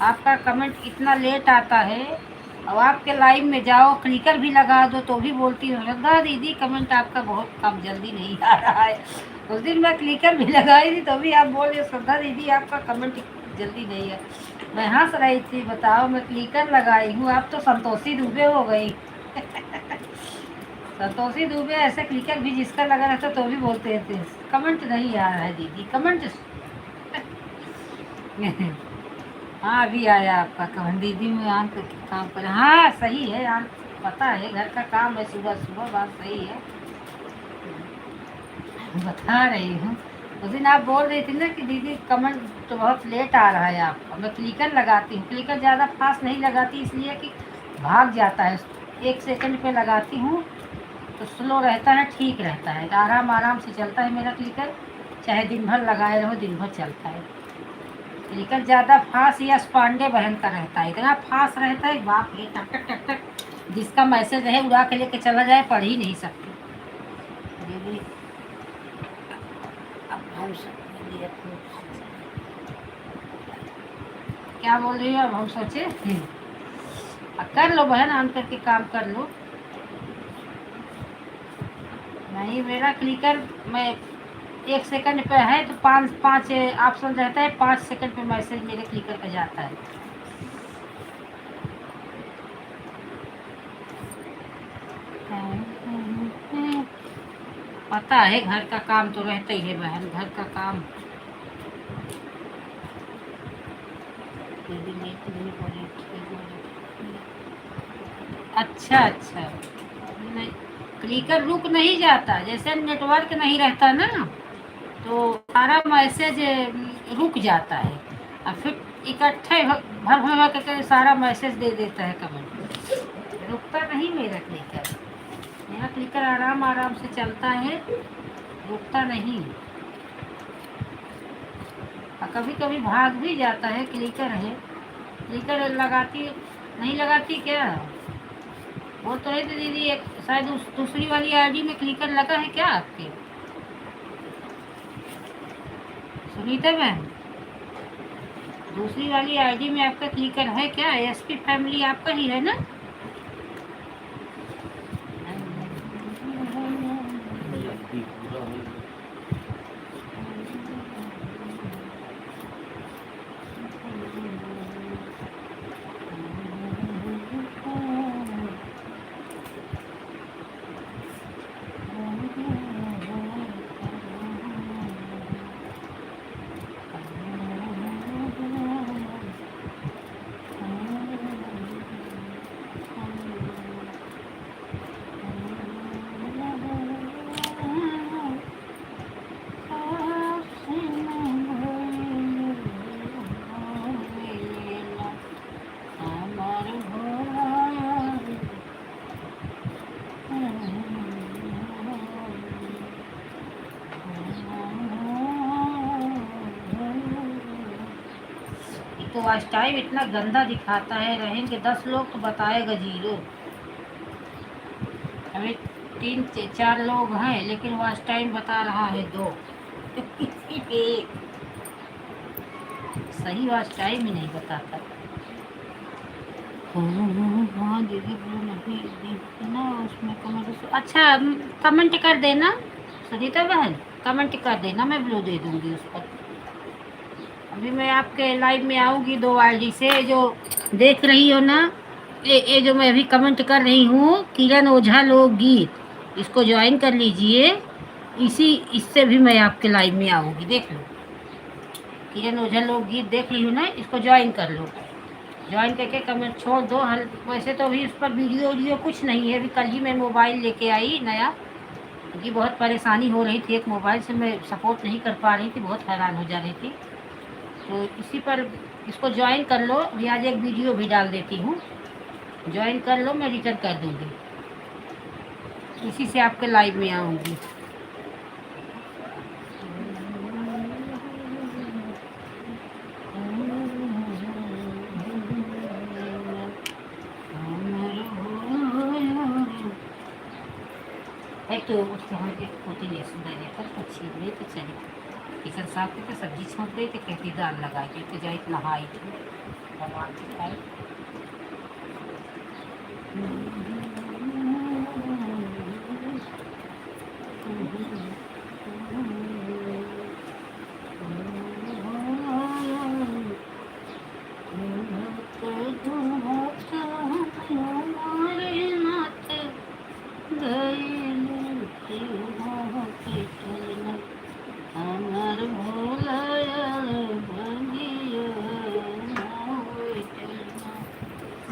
आपका कमेंट इतना लेट आता है। अब आपके लाइव में जाओ, क्लिकर भी लगा दो तो भी बोलती हूँ श्रद्धा दीदी कमेंट आपका बहुत कम जल्दी नहीं आ रहा है। उस दिन मैं क्लिकर भी लगाई थी तो भी आप बोल रहे श्रद्धा दीदी आपका कमेंट जल्दी नहीं है। मैं हंस रही थी, बताओ मैं क्लिकर लगाई हूँ, आप तो संतोषी दुबे हो गई। संतोषी दुबे ऐसे क्लिकर भी जिसका लगा रहता तो भी बोलते थे कमेंट नहीं आ रहा है दीदी कमेंट। हाँ अभी आया आपका कमेंट दीदी, मैं आन करके काम कर। हाँ सही है, आन पता है घर का काम है, सुबह सुबह बात सही है, बता रही हूँ। उस दिन आप बोल रही थी ना कि दीदी कमेंट तो बहुत लेट आ रहा है आपका। मैं क्लिकर लगाती हूँ, क्लिकर ज़्यादा फास्ट नहीं लगाती इसलिए कि भाग जाता है। 1 सेकंड पे लगाती हूँ तो स्लो रहता है, ठीक रहता है, आराम आराम से चलता है मेरा क्लिकर। चाहे दिन भर लगाए रहो दिन भर चलता है। क्लिकर ज़्यादा फास्ट यश पांडे बहन का रहता है, इतना फास्ट रहता है बाप रे, टक टक टक टक जिसका मैसेज है उड़ा के लेके चला जाए, पढ़ ही नहीं सकते। ये भी अब हम क्या बोल रही हो, अब हम सोचे कर लो बहन, ऑन करके काम कर लो। नहीं मेरा क्लिकर मैं 1 सेकंड पे है तो 5 ऑप्शन रहता है, 5 सेकंड पे मैसेज मेरे क्लिकर पे जाता है। पता है घर का काम तो रहता ही है बहन, घर का काम। अच्छा अच्छा, नहीं क्लिकर रुक नहीं जाता, जैसे नेटवर्क नहीं रहता ना तो सारा मैसेज रुक जाता है और फिर इकट्ठे भर भर करके सारा मैसेज दे देता है कमेंट। रुकता नहीं मेरा क्लिकर, मेरा क्लिकर आराम आराम से चलता है, रुकता नहीं। और कभी कभी भाग भी जाता है, क्लिकर है। क्लिकर लगाती नहीं लगाती क्या? वो तो है तो दीदी, एक शायद दूसरी वाली आईडी में क्लिकर लगा है क्या आपके सुनीता बहन? दूसरी वाली आईडी में आपका क्लिकर है क्या? एसपी फैमिली आपका ही है ना? जल्दी पूरा हो गया। तो वॉच टाइम इतना गंदा दिखाता है, रहेंगे 10 लोग तो बताएगा 0। हमें 3 4 लोग हैं लेकिन वॉच टाइम बता रहा है 2। सही वॉच टाइम ही नहीं बताता। हाँ दीदी ब्लू नहीं ना उसमें कमेंट। अच्छा कमेंट कर देना सरिता बहन, कमेंट कर देना, मैं ब्लू दे दूंगी उस पर। अभी मैं आपके लाइव में आऊँगी 2 आईडी से, जो देख रही हो ना, ये जो मैं अभी कमेंट कर रही हूँ, किरण ओझा लोकगीत, इसको ज्वाइन कर लीजिए। इससे भी मैं आपके लाइव में आऊँगी, देख लो। किरण ओझा लोकगीत देख ली हो ना, इसको ज्वाइन कर लो। ज्वाइन करके कमेंट छोड़ दो। हल वैसे तो अभी उस पर वीडियो कुछ नहीं है, अभी कल ही मैं मोबाइल लेके आई नया, क्योंकि बहुत परेशानी हो रही थी, एक मोबाइल से मैं सपोर्ट नहीं कर पा रही थी, बहुत हैरान हो जा रही थी। तो इसी पर इसको ज्वाइन कर लो। अभी आज एक वीडियो भी डाल देती हूँ, ज्वाइन कर लो, मैं रिटर्न कर दूँगी। इसी से आपके लाइव में आऊँगी। है तो उसके हम एक पोती ले सुंदर लेकर अच्छी ले तो चली किचन साफ करके सब्जी छोंक गई तो कहती दाल लगा के तो जाए नहाई थी भगवान की खाए।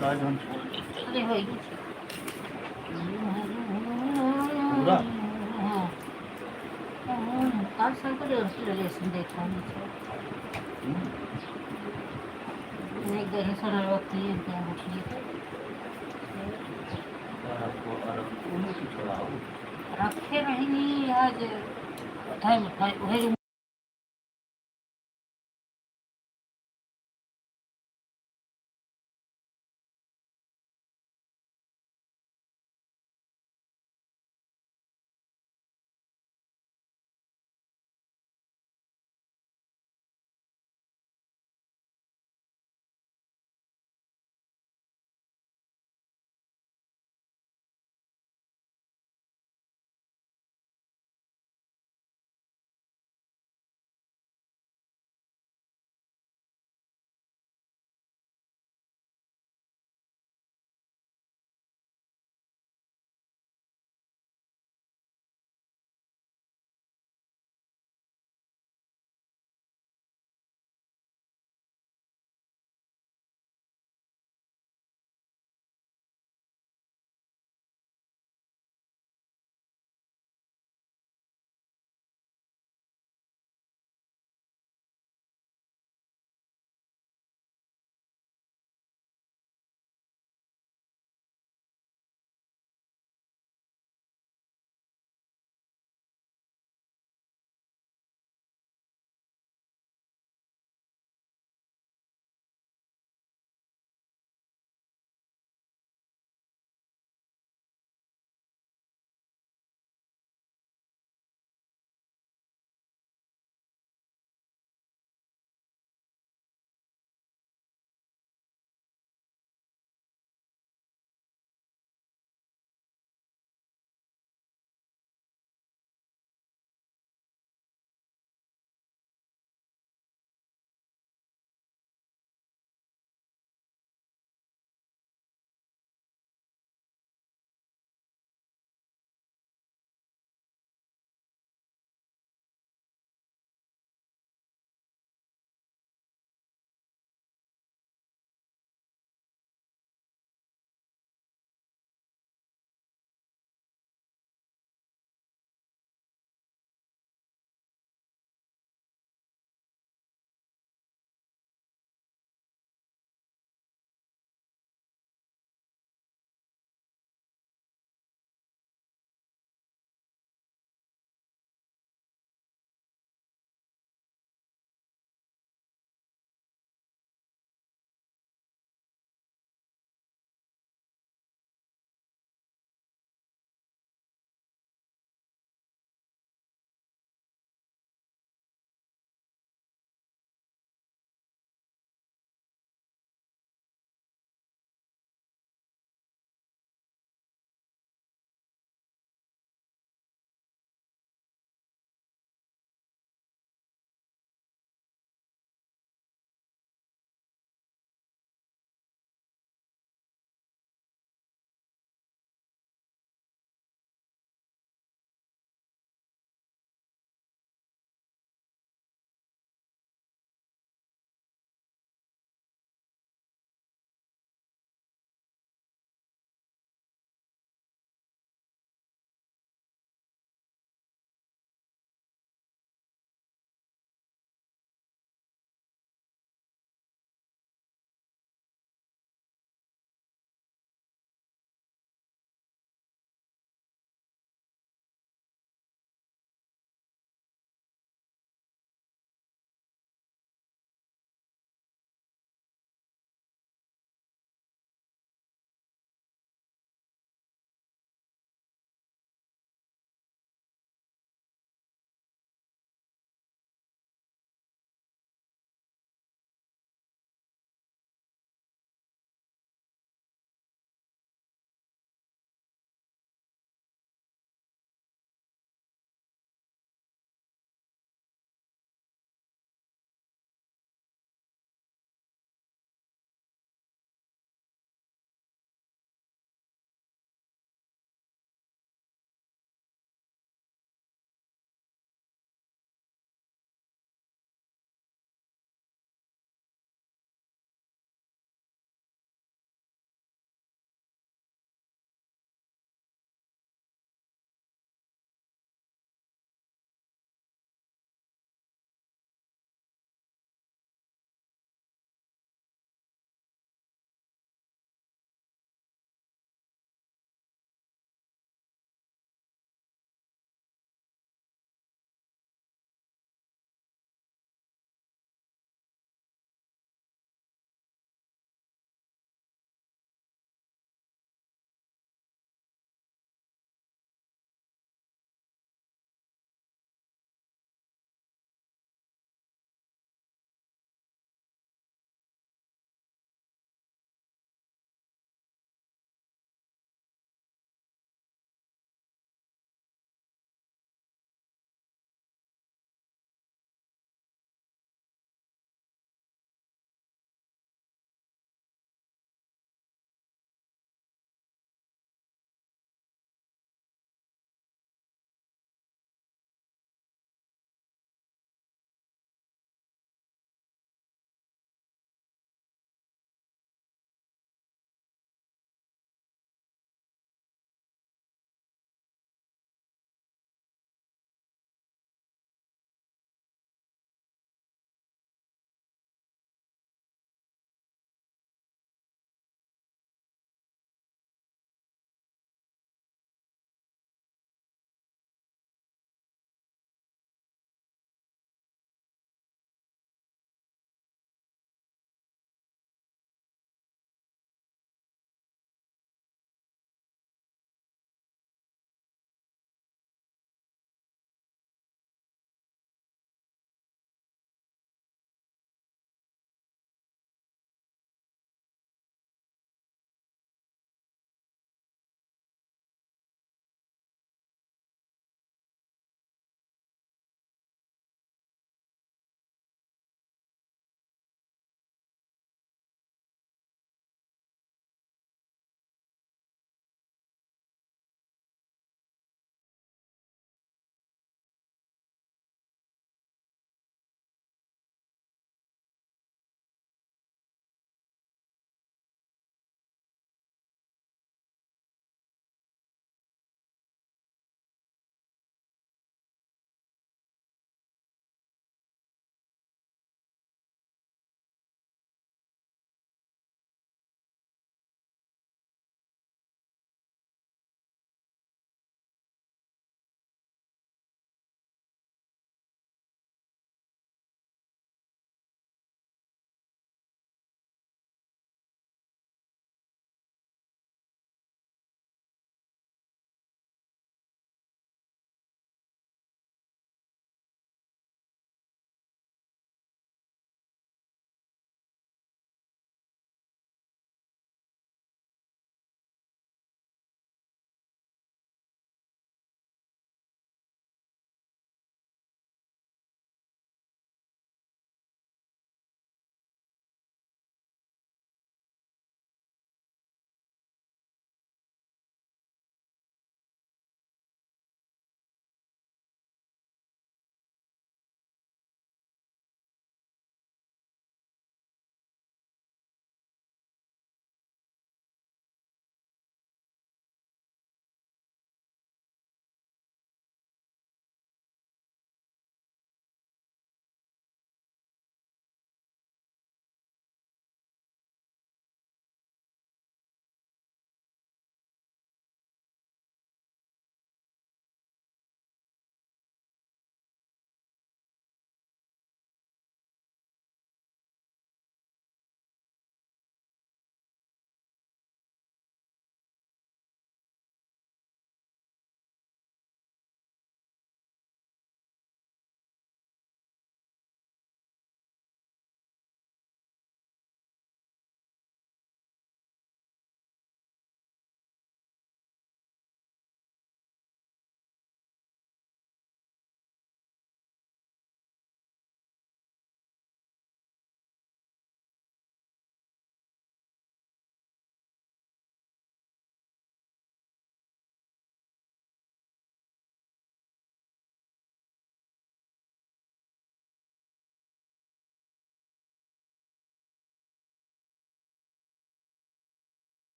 राजन अरे हो पूरा हाँ आज सबको रिलेशन देखा एक दही सोना रखी है क्या मछली और आपको और उन्हें की छोड़ा रखे नहीं आज वही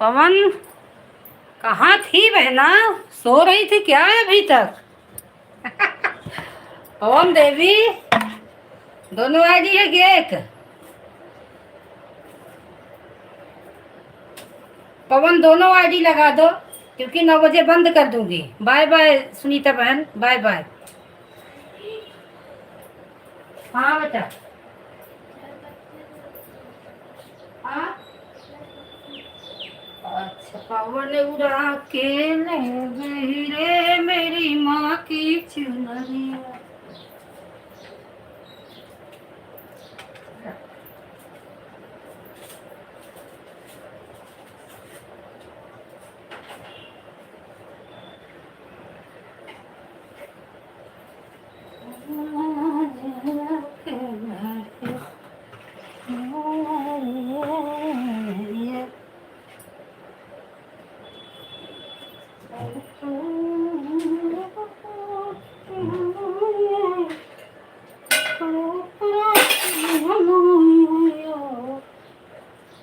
पवन कहाँ थी बहना? सो रही थी क्या अभी तक? पवन देवी दोनों आईडी है क्या एक? पवन दोनों आईडी लगा दो क्योंकि 9 बजे बंद कर दूंगी। बाय बाय सुनीता बहन, बाय बाय। हाँ बेटा। हाँ अच्छा। पवन उड़ा के ले गई रे मेरी माँ की चुनरिया।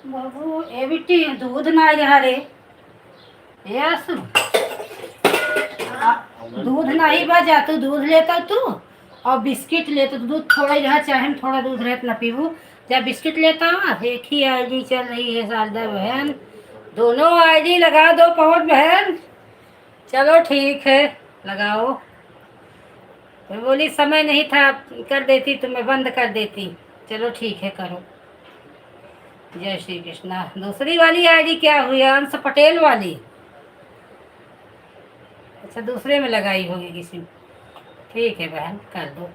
बाबू ए बिट्टी दूध ना यहाँ रे। यस दूध नहीं बजा तू दूध लेता तू और बिस्किट लेता तू। दूध थोड़ा ही रहा चाहे हम थोड़ा दूध रहता ना पीबू। या बिस्किट लेता हूँ। एक ही आईडी चल रही है शारदा बहन। दोनों आईडी लगा दो पवन बहन। चलो ठीक है लगाओ। मैं बोली समय नहीं था कर देती तो मैं बंद कर देती। चलो ठीक है करो। जय श्री कृष्णा। दूसरी वाली आईडी क्या हुई? अंश पटेल वाली। अच्छा दूसरे में लगाई होगी किसी में। ठीक है बहन कर दो।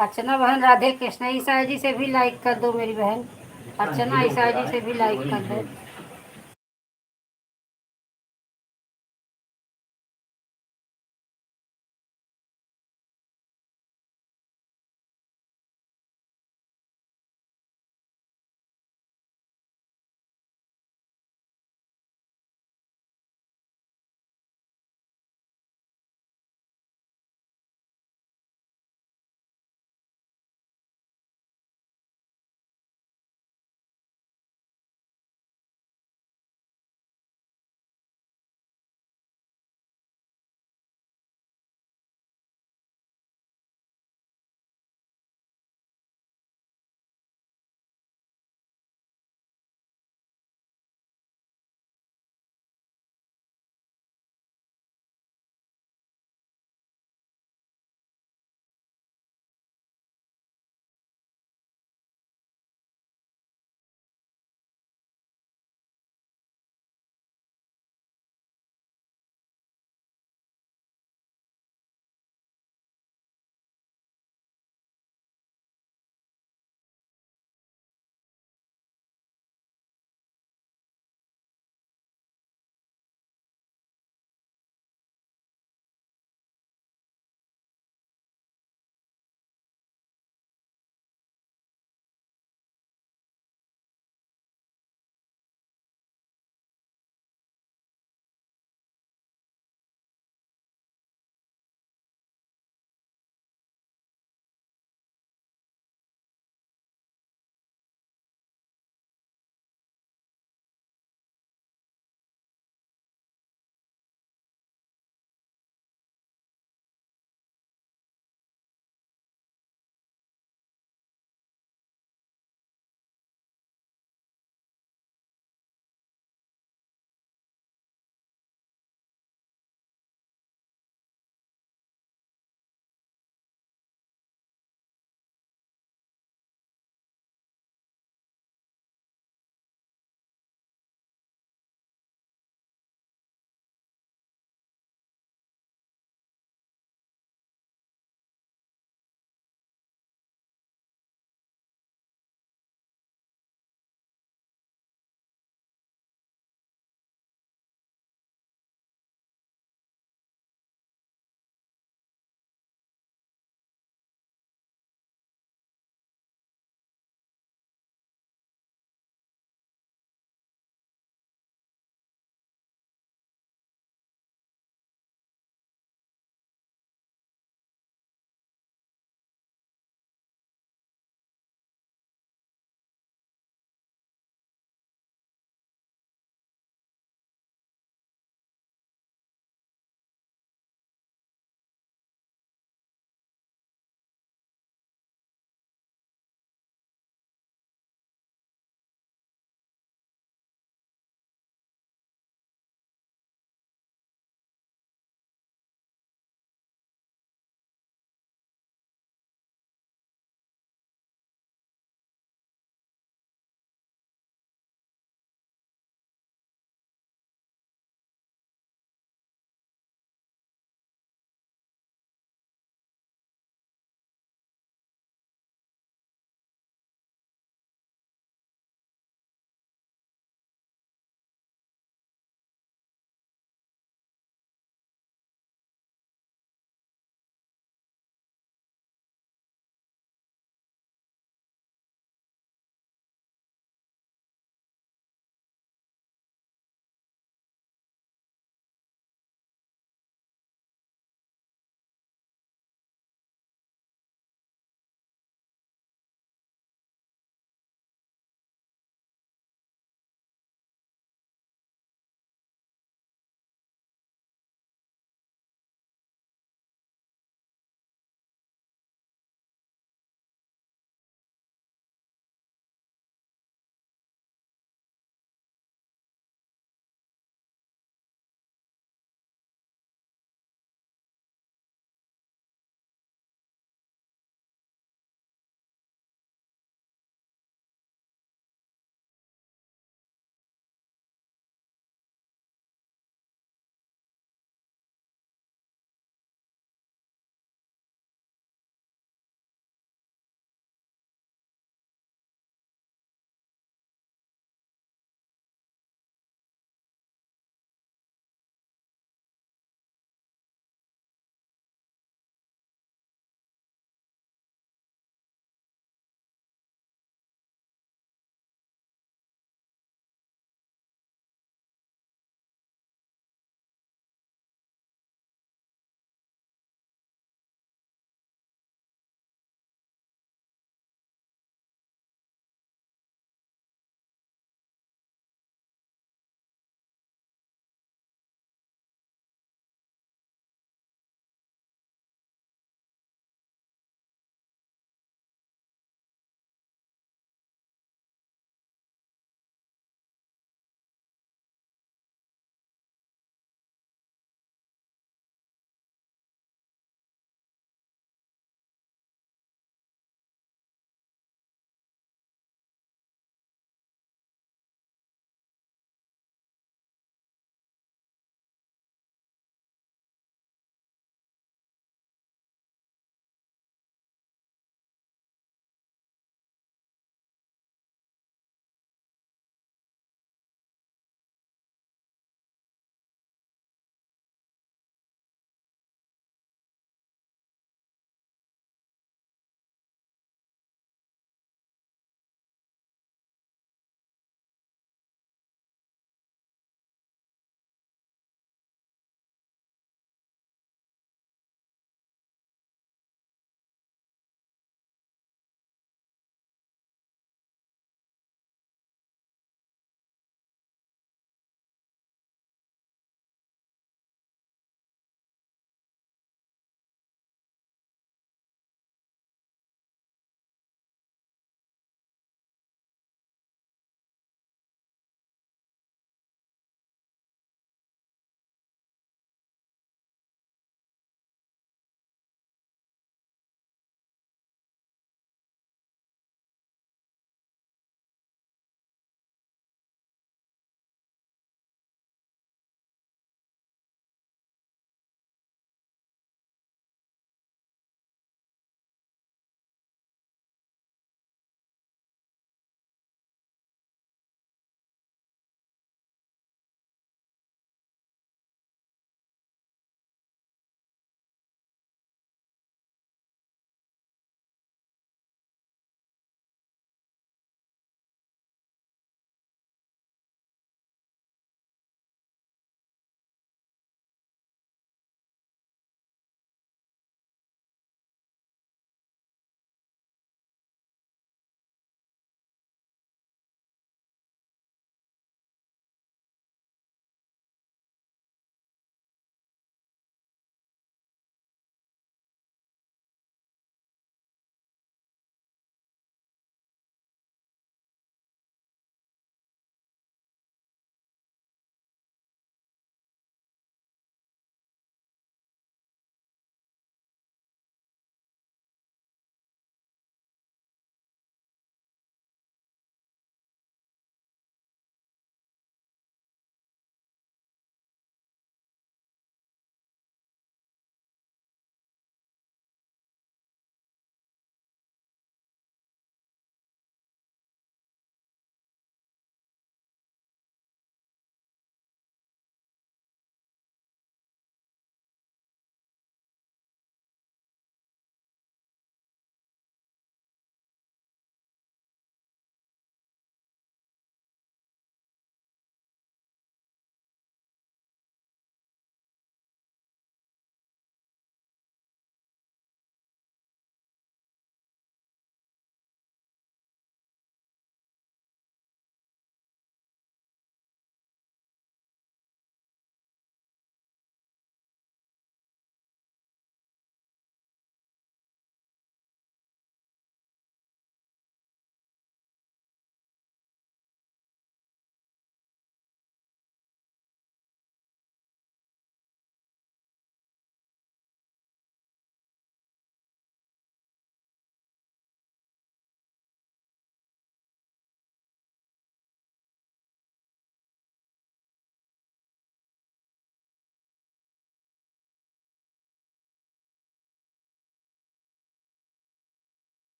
अर्चना बहन राधे कृष्ण, ईसा जी से भी लाइक कर दो मेरी बहन। अर्चना ईसा जी से भी लाइक कर दो।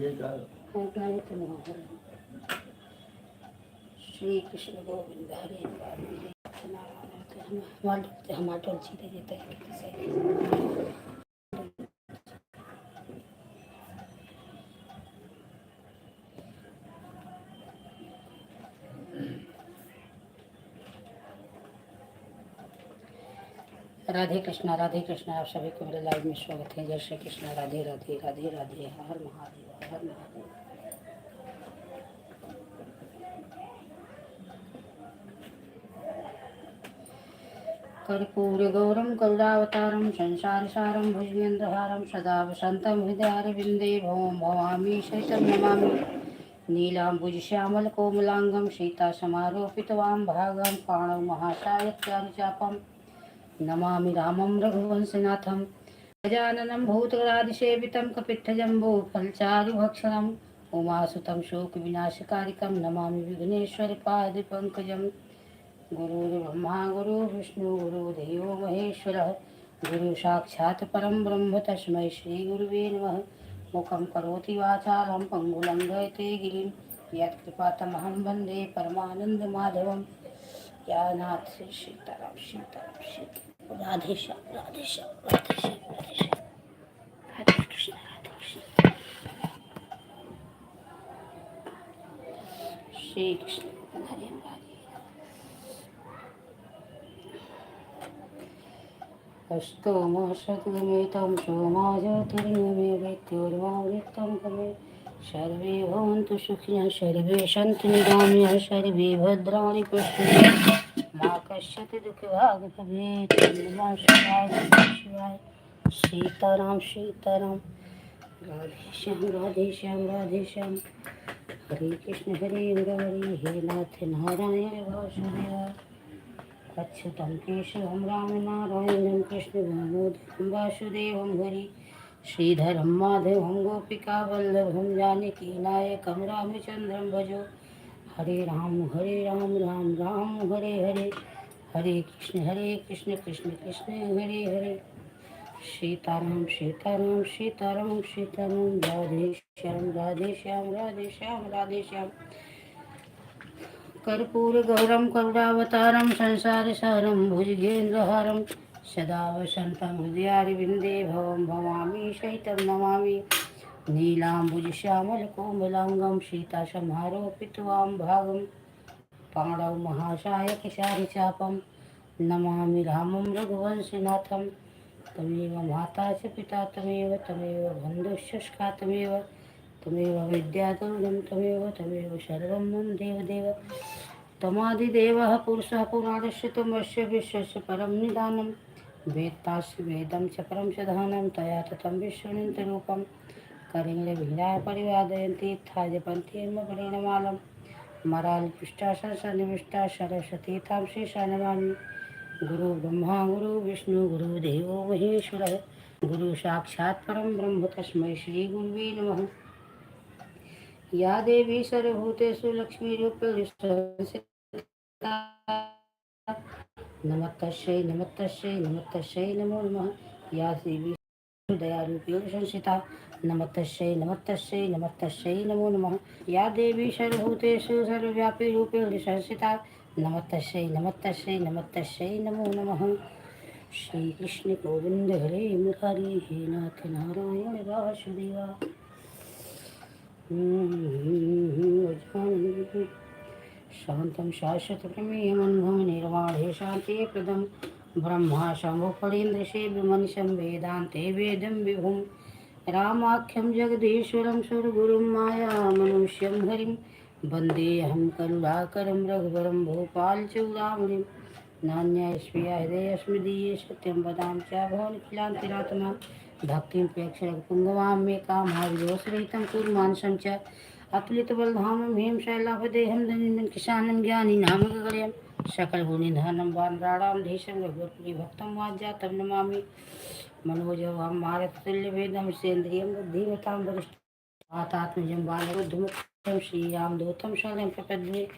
ये क्या श्री कृष्ण गोविंद हरे हमारे तुलसी दे देते हैं। राधे कृष्णा आप सभी को मेरे लाइव में स्वागत है। जय श्री कृष्णा। राधे राधे राधे राधे। हर महादेव हर महादेव। कर्पूरगौरं करुणावतारं संसारसारं भुजगेन्द्रहारं सदा वसन्तं हृदयारविन्दे भवं भवामि शैतं नमामि। नीलाम्बुजश्यामलकोमलाङ्गं सीतासमारोपितवां भागं पाणौ महासायत्यादिचापं नमामि रामं रघुवंशनाथं। गजाननं भूतगणादिसेवितं कपित्थजम्बूफलचारुभक्षणम् उमासुतं शोकविनाशकारिकं नमामि विघ्नेश्वरपादपङ्कजं। गुरुर्ब्रह्मा गुरुर्विष्णु गुरुर्देवो महेश्वरः गुरु साक्षात् परं ब्रह्म तस्मै श्रीगुरुवे नमः। मुखं करोति वाचालं पङ्गुलङ्घयते गिरिं यत्कृपातमहं वन्दे परमानन्दमाधवं। या नाथ श्री सीताराम सीताराम सीताराम। राधे श्याम राधे श्याम राधे श्याम राधे श्याम। राधे कृष्ण राधे कृष्ण। श्री कृष्ण हरे हरे। अस्तोम सद्गमेतं सोमा ज्योतिर्गमे वेत्योर्मावृत्तं गमे। सर्वे भवन्तु सुखिनः सर्वे सन्तु निरामयाः सर्वे भद्राणि पश्यन्तु मा कश्चित् दुःखभाग् भवेत्। नमः शिवाय नमः शिवाय। सीताराम सीताराम। राधे श्याम राधे श्याम राधे श्याम। हरे कृष्ण हरे हे नाथ नारायण वासुदेव। अच्युतं केशवं राम नारायणं कृष्ण दामोदरं वासुदेवं हरि श्रीधरं माधवं गोपिकावल्लभं जानकी नायकं रामचन्द्रं भजो। हरे राम राम राम हरे हरे। हरे कृष्ण कृष्ण कृष्ण हरे हरे। सीताराम सीताराम सीताराम सीताराम। राधे श्याम राधे श्याम राधे श्याम राधे श्याम। कर्पूरगौरं करुणावतारं संसारसारं भुजगेन्द्रहारं सदा वसन्तं हृदयारविन्दे भवं भवामि शैतं नमामि। नीलाम्बुजश्यामलकोमलाङ्गं सीतासमारोपितवां भागं पाणौ महासायकचारिचापं नमामि रामं रघुवंशनाथं। तमेव माता च पिता तमेव बन्धुश्च सखा तमेव विद्यातुल्यं तमेव सर्वं मम देवदेव। तमादिदेवः पुरुषः पुराणस्य तमस्य विश्वस्य परं निदानं वेत्तास्य वेदं च परं च धनं तया ततं विश्वनित्यरूपं करेणविलाय परिवादयन्ति यथा जपन्ति परिणमालं मरालपृष्ठा सन्निविष्टा सरस्वती तां शेषा नमामि। गुरु ब्रह्मा गुरु विष्णु गुरुदेवो महेश्वरः गुरु साक्षात् परं ब्रह्म तस्मै श्री गुरुवे नमः। या देवी सर्वभूतेषु लक्ष्मीरूपेण संस्थिता नमस्तस्यै नमस्तस्यै नमस्तस्यै नमो नमः। या देवी दयारूपेण संस्थिता नमस्तस्यै नमस्तस्यै नमस्तस्यै नमो नमः। या देवी सर्वभूतेषु सर्वव्यापी रूपेण संस्थिता नमस्तस्यै नमस्तस्यै नमस्तस्यै नमो नमः। श्री कृष्ण गोविंद हरे मुरारी हे नाथ नारायण वासुदेवा। शान्तं शाश्वतप्रमेयमन्वं निर्वाणे शान्तिप्रदं ब्रह्मा शम्भुफणीन्द्रसेव्यमनिशं वेदान्ते वेदं विभुं रामाख्यं जगदीश्वरं सुरगुरुं मायामनुष्यं हरिं वन्देऽहं करुणाकरं रघुवरं भूपालचूडामणिं। नान्यस्मिया हृदयस्मदीये सत्यं वदामि च भवन्खिलान्तरात्मा भक्तिं प्रेक्षरपुङ्गवां मे कामाविदोषरहितं कुर्मांसं च अतुलितबलधामं हेम शैलाभदेहं धनिनं किशानं ज्ञानी नामगगर्यं सकलगुणिधानं वानराणां धीशं रघुपति भक्तं वाज्जातं नमामि। मनोजवं मारुततुल्यवेदं सेन्द्रियं बुद्धिमतां वरिष्ठवातात्मजं बालबुद्धमुख्यं श्रीरामदूतं शरणं प्रपद्ये।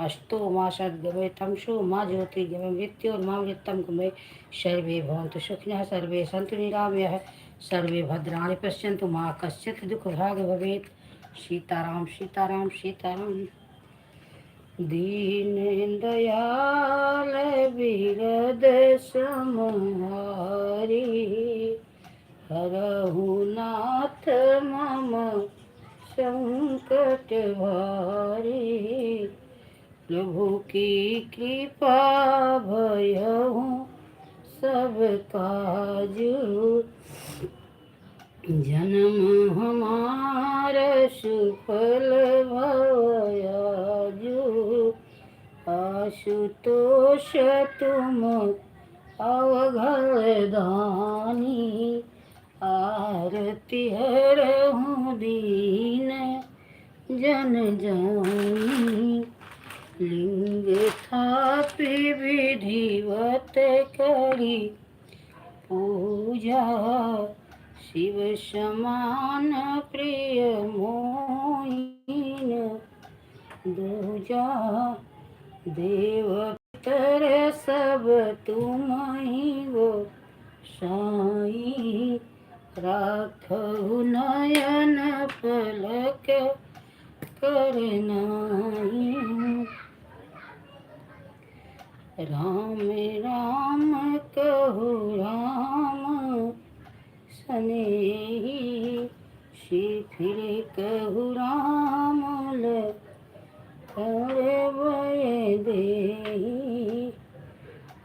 अस्तो मा सद्गमय तमसो मा ज्योतिर्गमय मृत्योर्मामृतं गमय। सर्वे भवन्तु सुखिनः सर्वे सन्तु निरामयाः सर्वे भद्राणि पश्यन्तु मा कश्चित् दुःखभाग् भवेत्। सीताराम सीताराम सीताराम। दीन दयाल बिरद समहारी, हरहु नाथ मम संकट भारी। प्रभु की कृपा भयहु सब काजू, जन्म हमारा सुफल भवयाजू। आशुतोष तुम अवघड़दानी, आरती हरहु दीन जन जानी। लिंग थापि विधिवत करी पूजा, शिव समान प्रिय मोहिन दूजा। देव पितर सब तुम ही गो साई, राखहु नयन पलक करनाई। राम राम कहु राम सनेही, फिर कहु राम लखन भय देहि।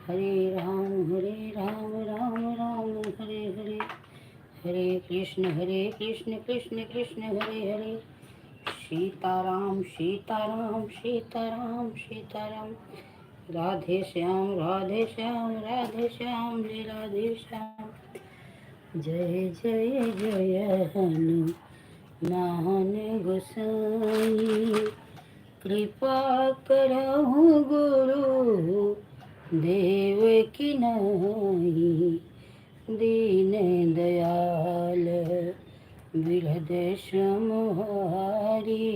हरे राम राम राम हरे हरे, हरे कृष्ण कृष्ण कृष्ण हरे हरे। सीताराम सीताराम सीताराम सीताराम। राधे श्याम राधे श्याम राधे श्याम जय राधे श्याम। जय जय जय हनुमान गोसाई, कृपा करहु गुरु देव की नाई। दीन दयाल बिरद समहारी,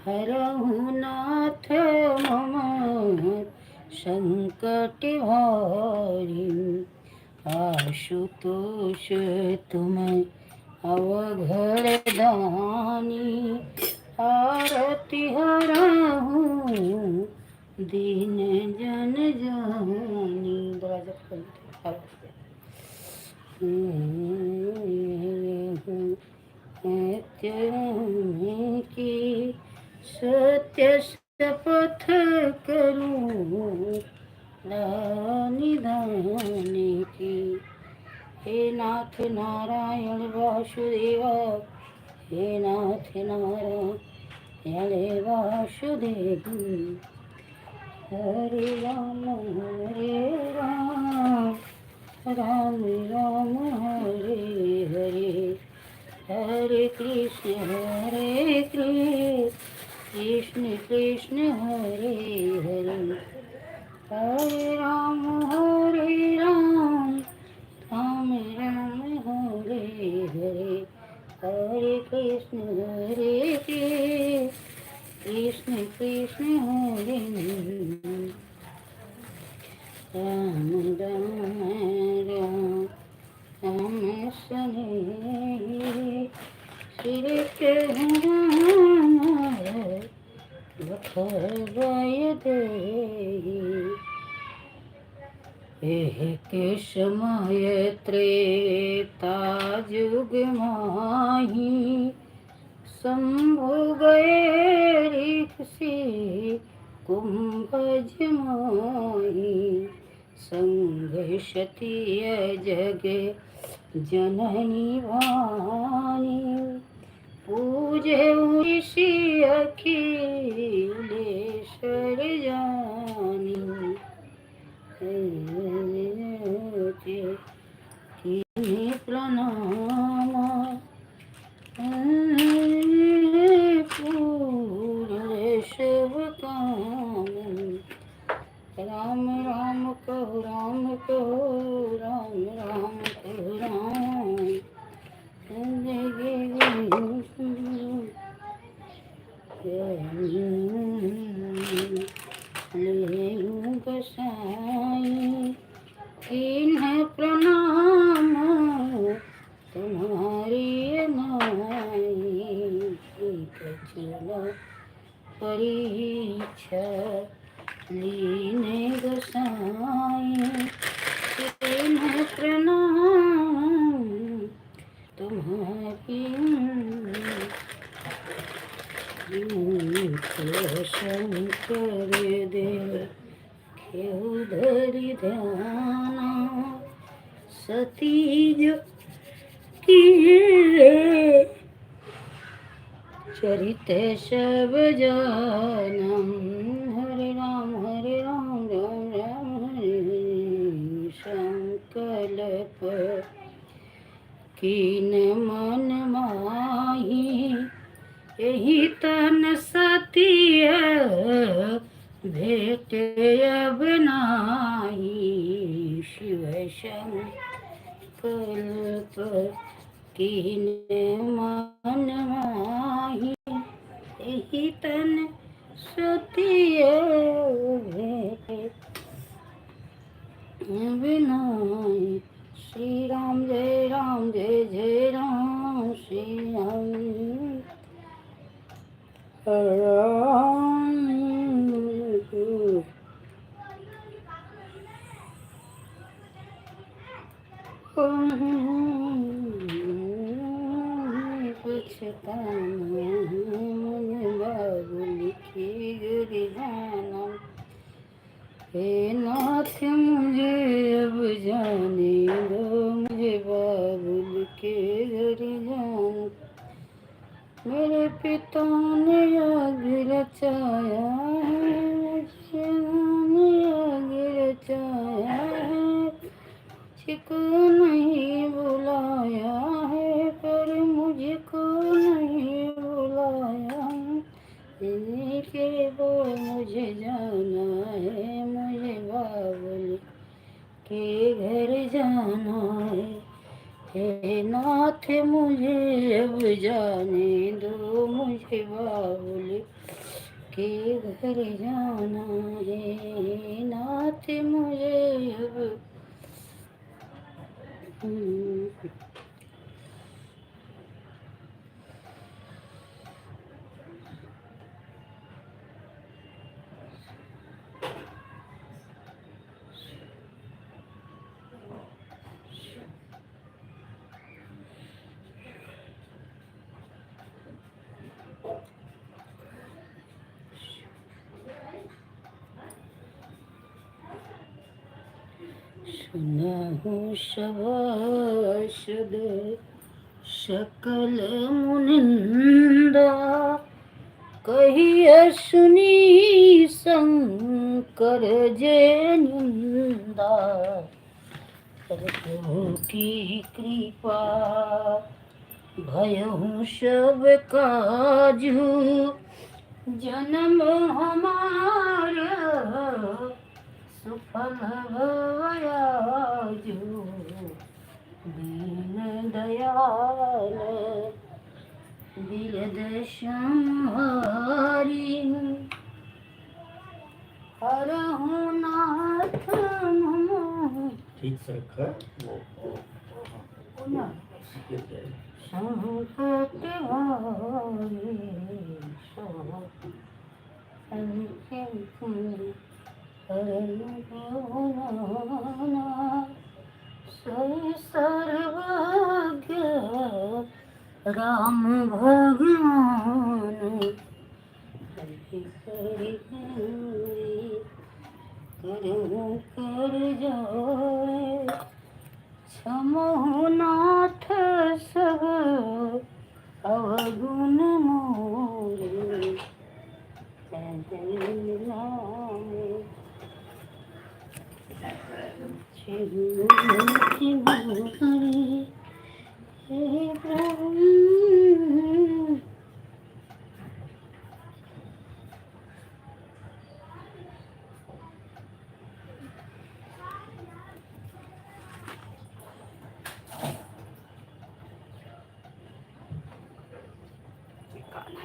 हरहु नाथ मम संकट भारी। आशुतोष तुम अवघड़दानी, आरती हरहु दीन जन जानी। दरवाजा खोल की सत्य शपथ करूं निधान की। हे नाथ नारायण वासुदेवा, हे नाथ नारायण वासुदेव। हरे राम राम राम हरे हरे, हरे कृष्ण कृष्ण कृष्ण हरे हरे। हरे राम राम हरे हरे, हरे कृष्ण कृष्ण कृष्ण हरे हरे। राम राम राम सने, सिर के भय देहि। एक समय त्रेता जुग माही, शंभु गए ऋषि कुंभज माही। संग क्षत्रिय जग जननी वाणी, पूजे ऋषि अखिलेश्वर जानी। प्रणाम पूर्ण शुभ काम। राम राम कहो राम कहो राम राम कहो राम। गोसाई किन्ह प्रणाम तुम्हारी नाई। परीक्षा लीने गोसाई तेने प्रणाम तुम्हारी शंकर देव धरि ध्यान सतीज की चरित सब जानम हरे राम राम राम हरे संकल्प कीन मन माही यही तन सतिय भेट अब नाही शिव संकल्प कीन मन माही यही तन सतिय भेट अब नाही श्री राम जय जय राम श्री राम हे नाथ मुझे अब जाने दो मुझे बाबुल के घर जान मेरे पिता ने आग रचाया है मुझे आग रचाया है मुझको नहीं बुलाया है पर मुझको नहीं बुलाया के वो मुझे जाना है मुझे बाबुल के घर जाना है हे नाथ मुझे अब जाने दो मुझे बाबुल के घर जाना है नाथ मुझे अब सुना हूँ शबाशद सकल मुनिंदा कहिए सुनी शंकर जय निंदा प्रभु की कृपा भयहूँ सब काजू जन्म हमारा सुफल भयाजू दीन दयाल बिरद संहारी हरहु नाथ नमो ठीक से रखा वो संकट हारी सर्वज्ञ राम भगवान हरि हरि कर जाए समोनाथ सब अवगुण मोरे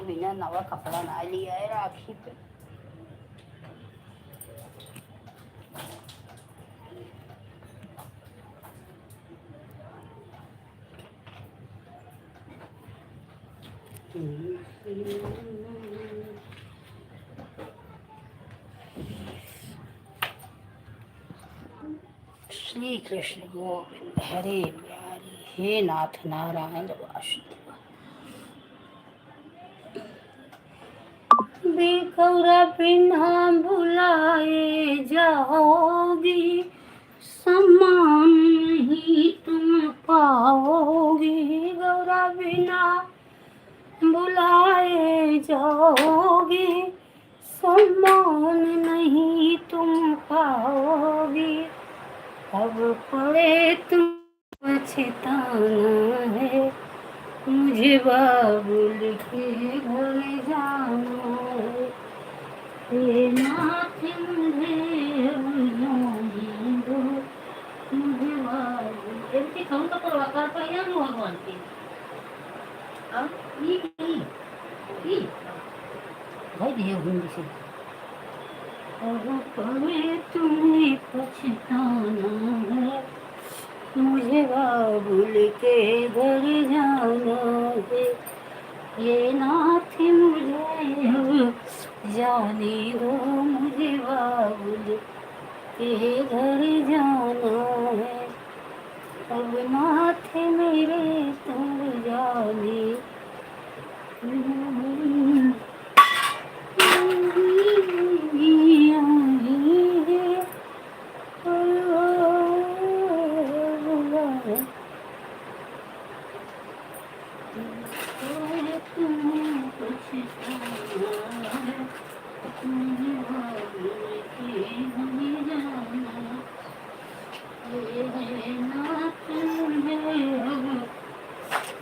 बिना नवा कपड़ा ना लिया है राखी पे श्री कृष्ण गोविंद हरे प्यारी, हे नाथ नारायण वासुदेव। बेकौरा बिना भुलाए जाओगी, सम्मान नहीं तुम पाओगी। गौरा बिना बुलाए जाओगी, सम्मान नहीं तुम पाओगी। अब पड़े तुम पछताना है, मुझे बाबुल के घर जाना है। हे नाथ मुझे अब जाने दो, मुझे बाबुल एमती कहूँ तो परवाकार पर या भगवान की अब ये भाई दिया हिंदी से। अब पड़े तुम्हें पछताना है, मुझे बाबुल के घर जाना है। ये नाथ मुझे अब जाने दो, मुझे बाबुल के घर जाना है। अब नाथ मेरे तुम जाने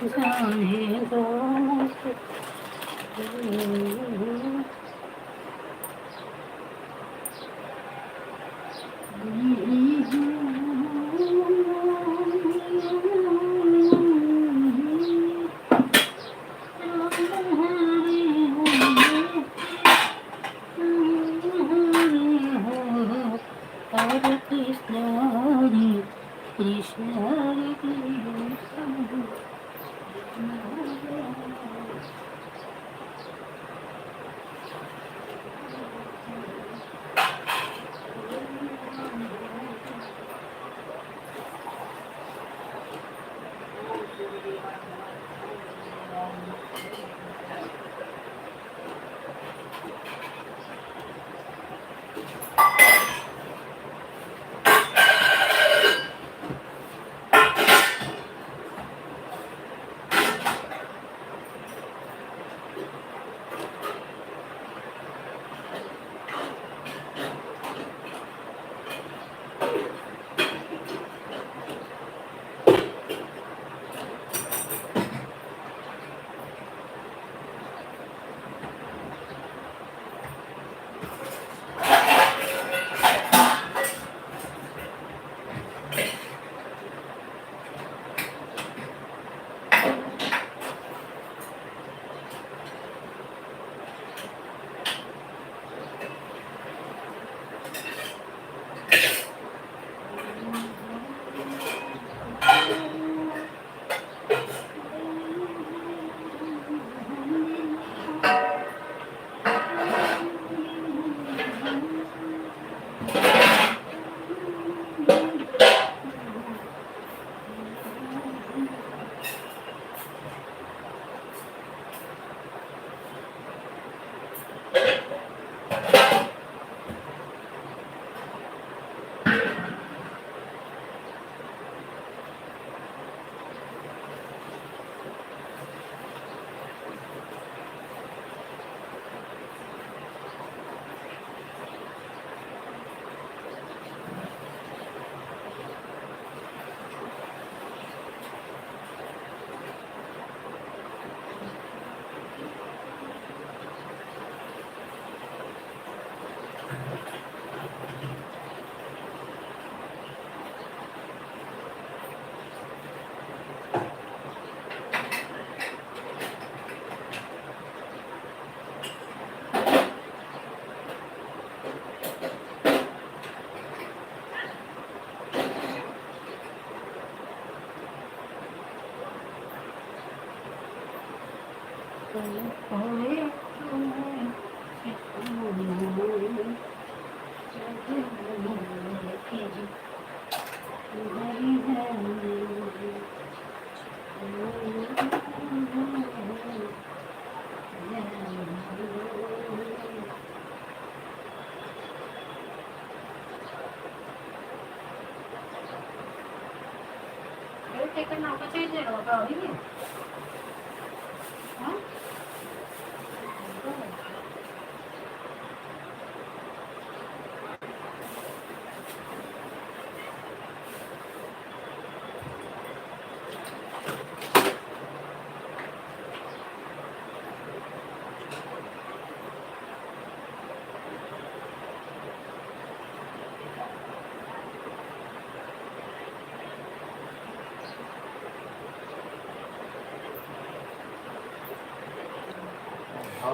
जाने दो मुझे। Hare Krishna, Hare Krishna, Hare Krishna,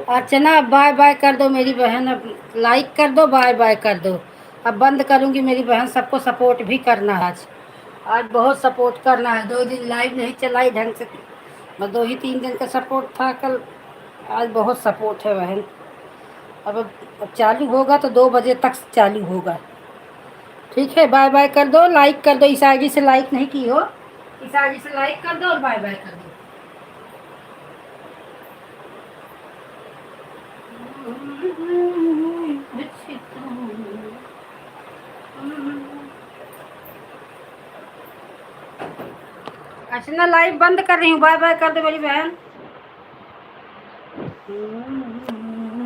अर्चना बाय बाय कर दो मेरी बहन, अब लाइक कर दो, बाय बाय कर दो। अब बंद करूंगी मेरी बहन, सबको सपोर्ट भी करना है आज। आज बहुत सपोर्ट करना है, 2 दिन लाइव नहीं चलाई ढंग से, मैं 2 ही 3 दिन का सपोर्ट था कल। आज बहुत सपोर्ट है बहन। अब चालू होगा तो 2 बजे तक चालू होगा। ठीक है, बाय बाय कर दो, लाइक कर दो। इस आईडी से लाइक नहीं की हो, इस आईडी से लाइक कर दो और बाय बाय कर दो। अर्चना लाइव बंद कर रही हूँ, बाय बाय कर दो मेरी बहन।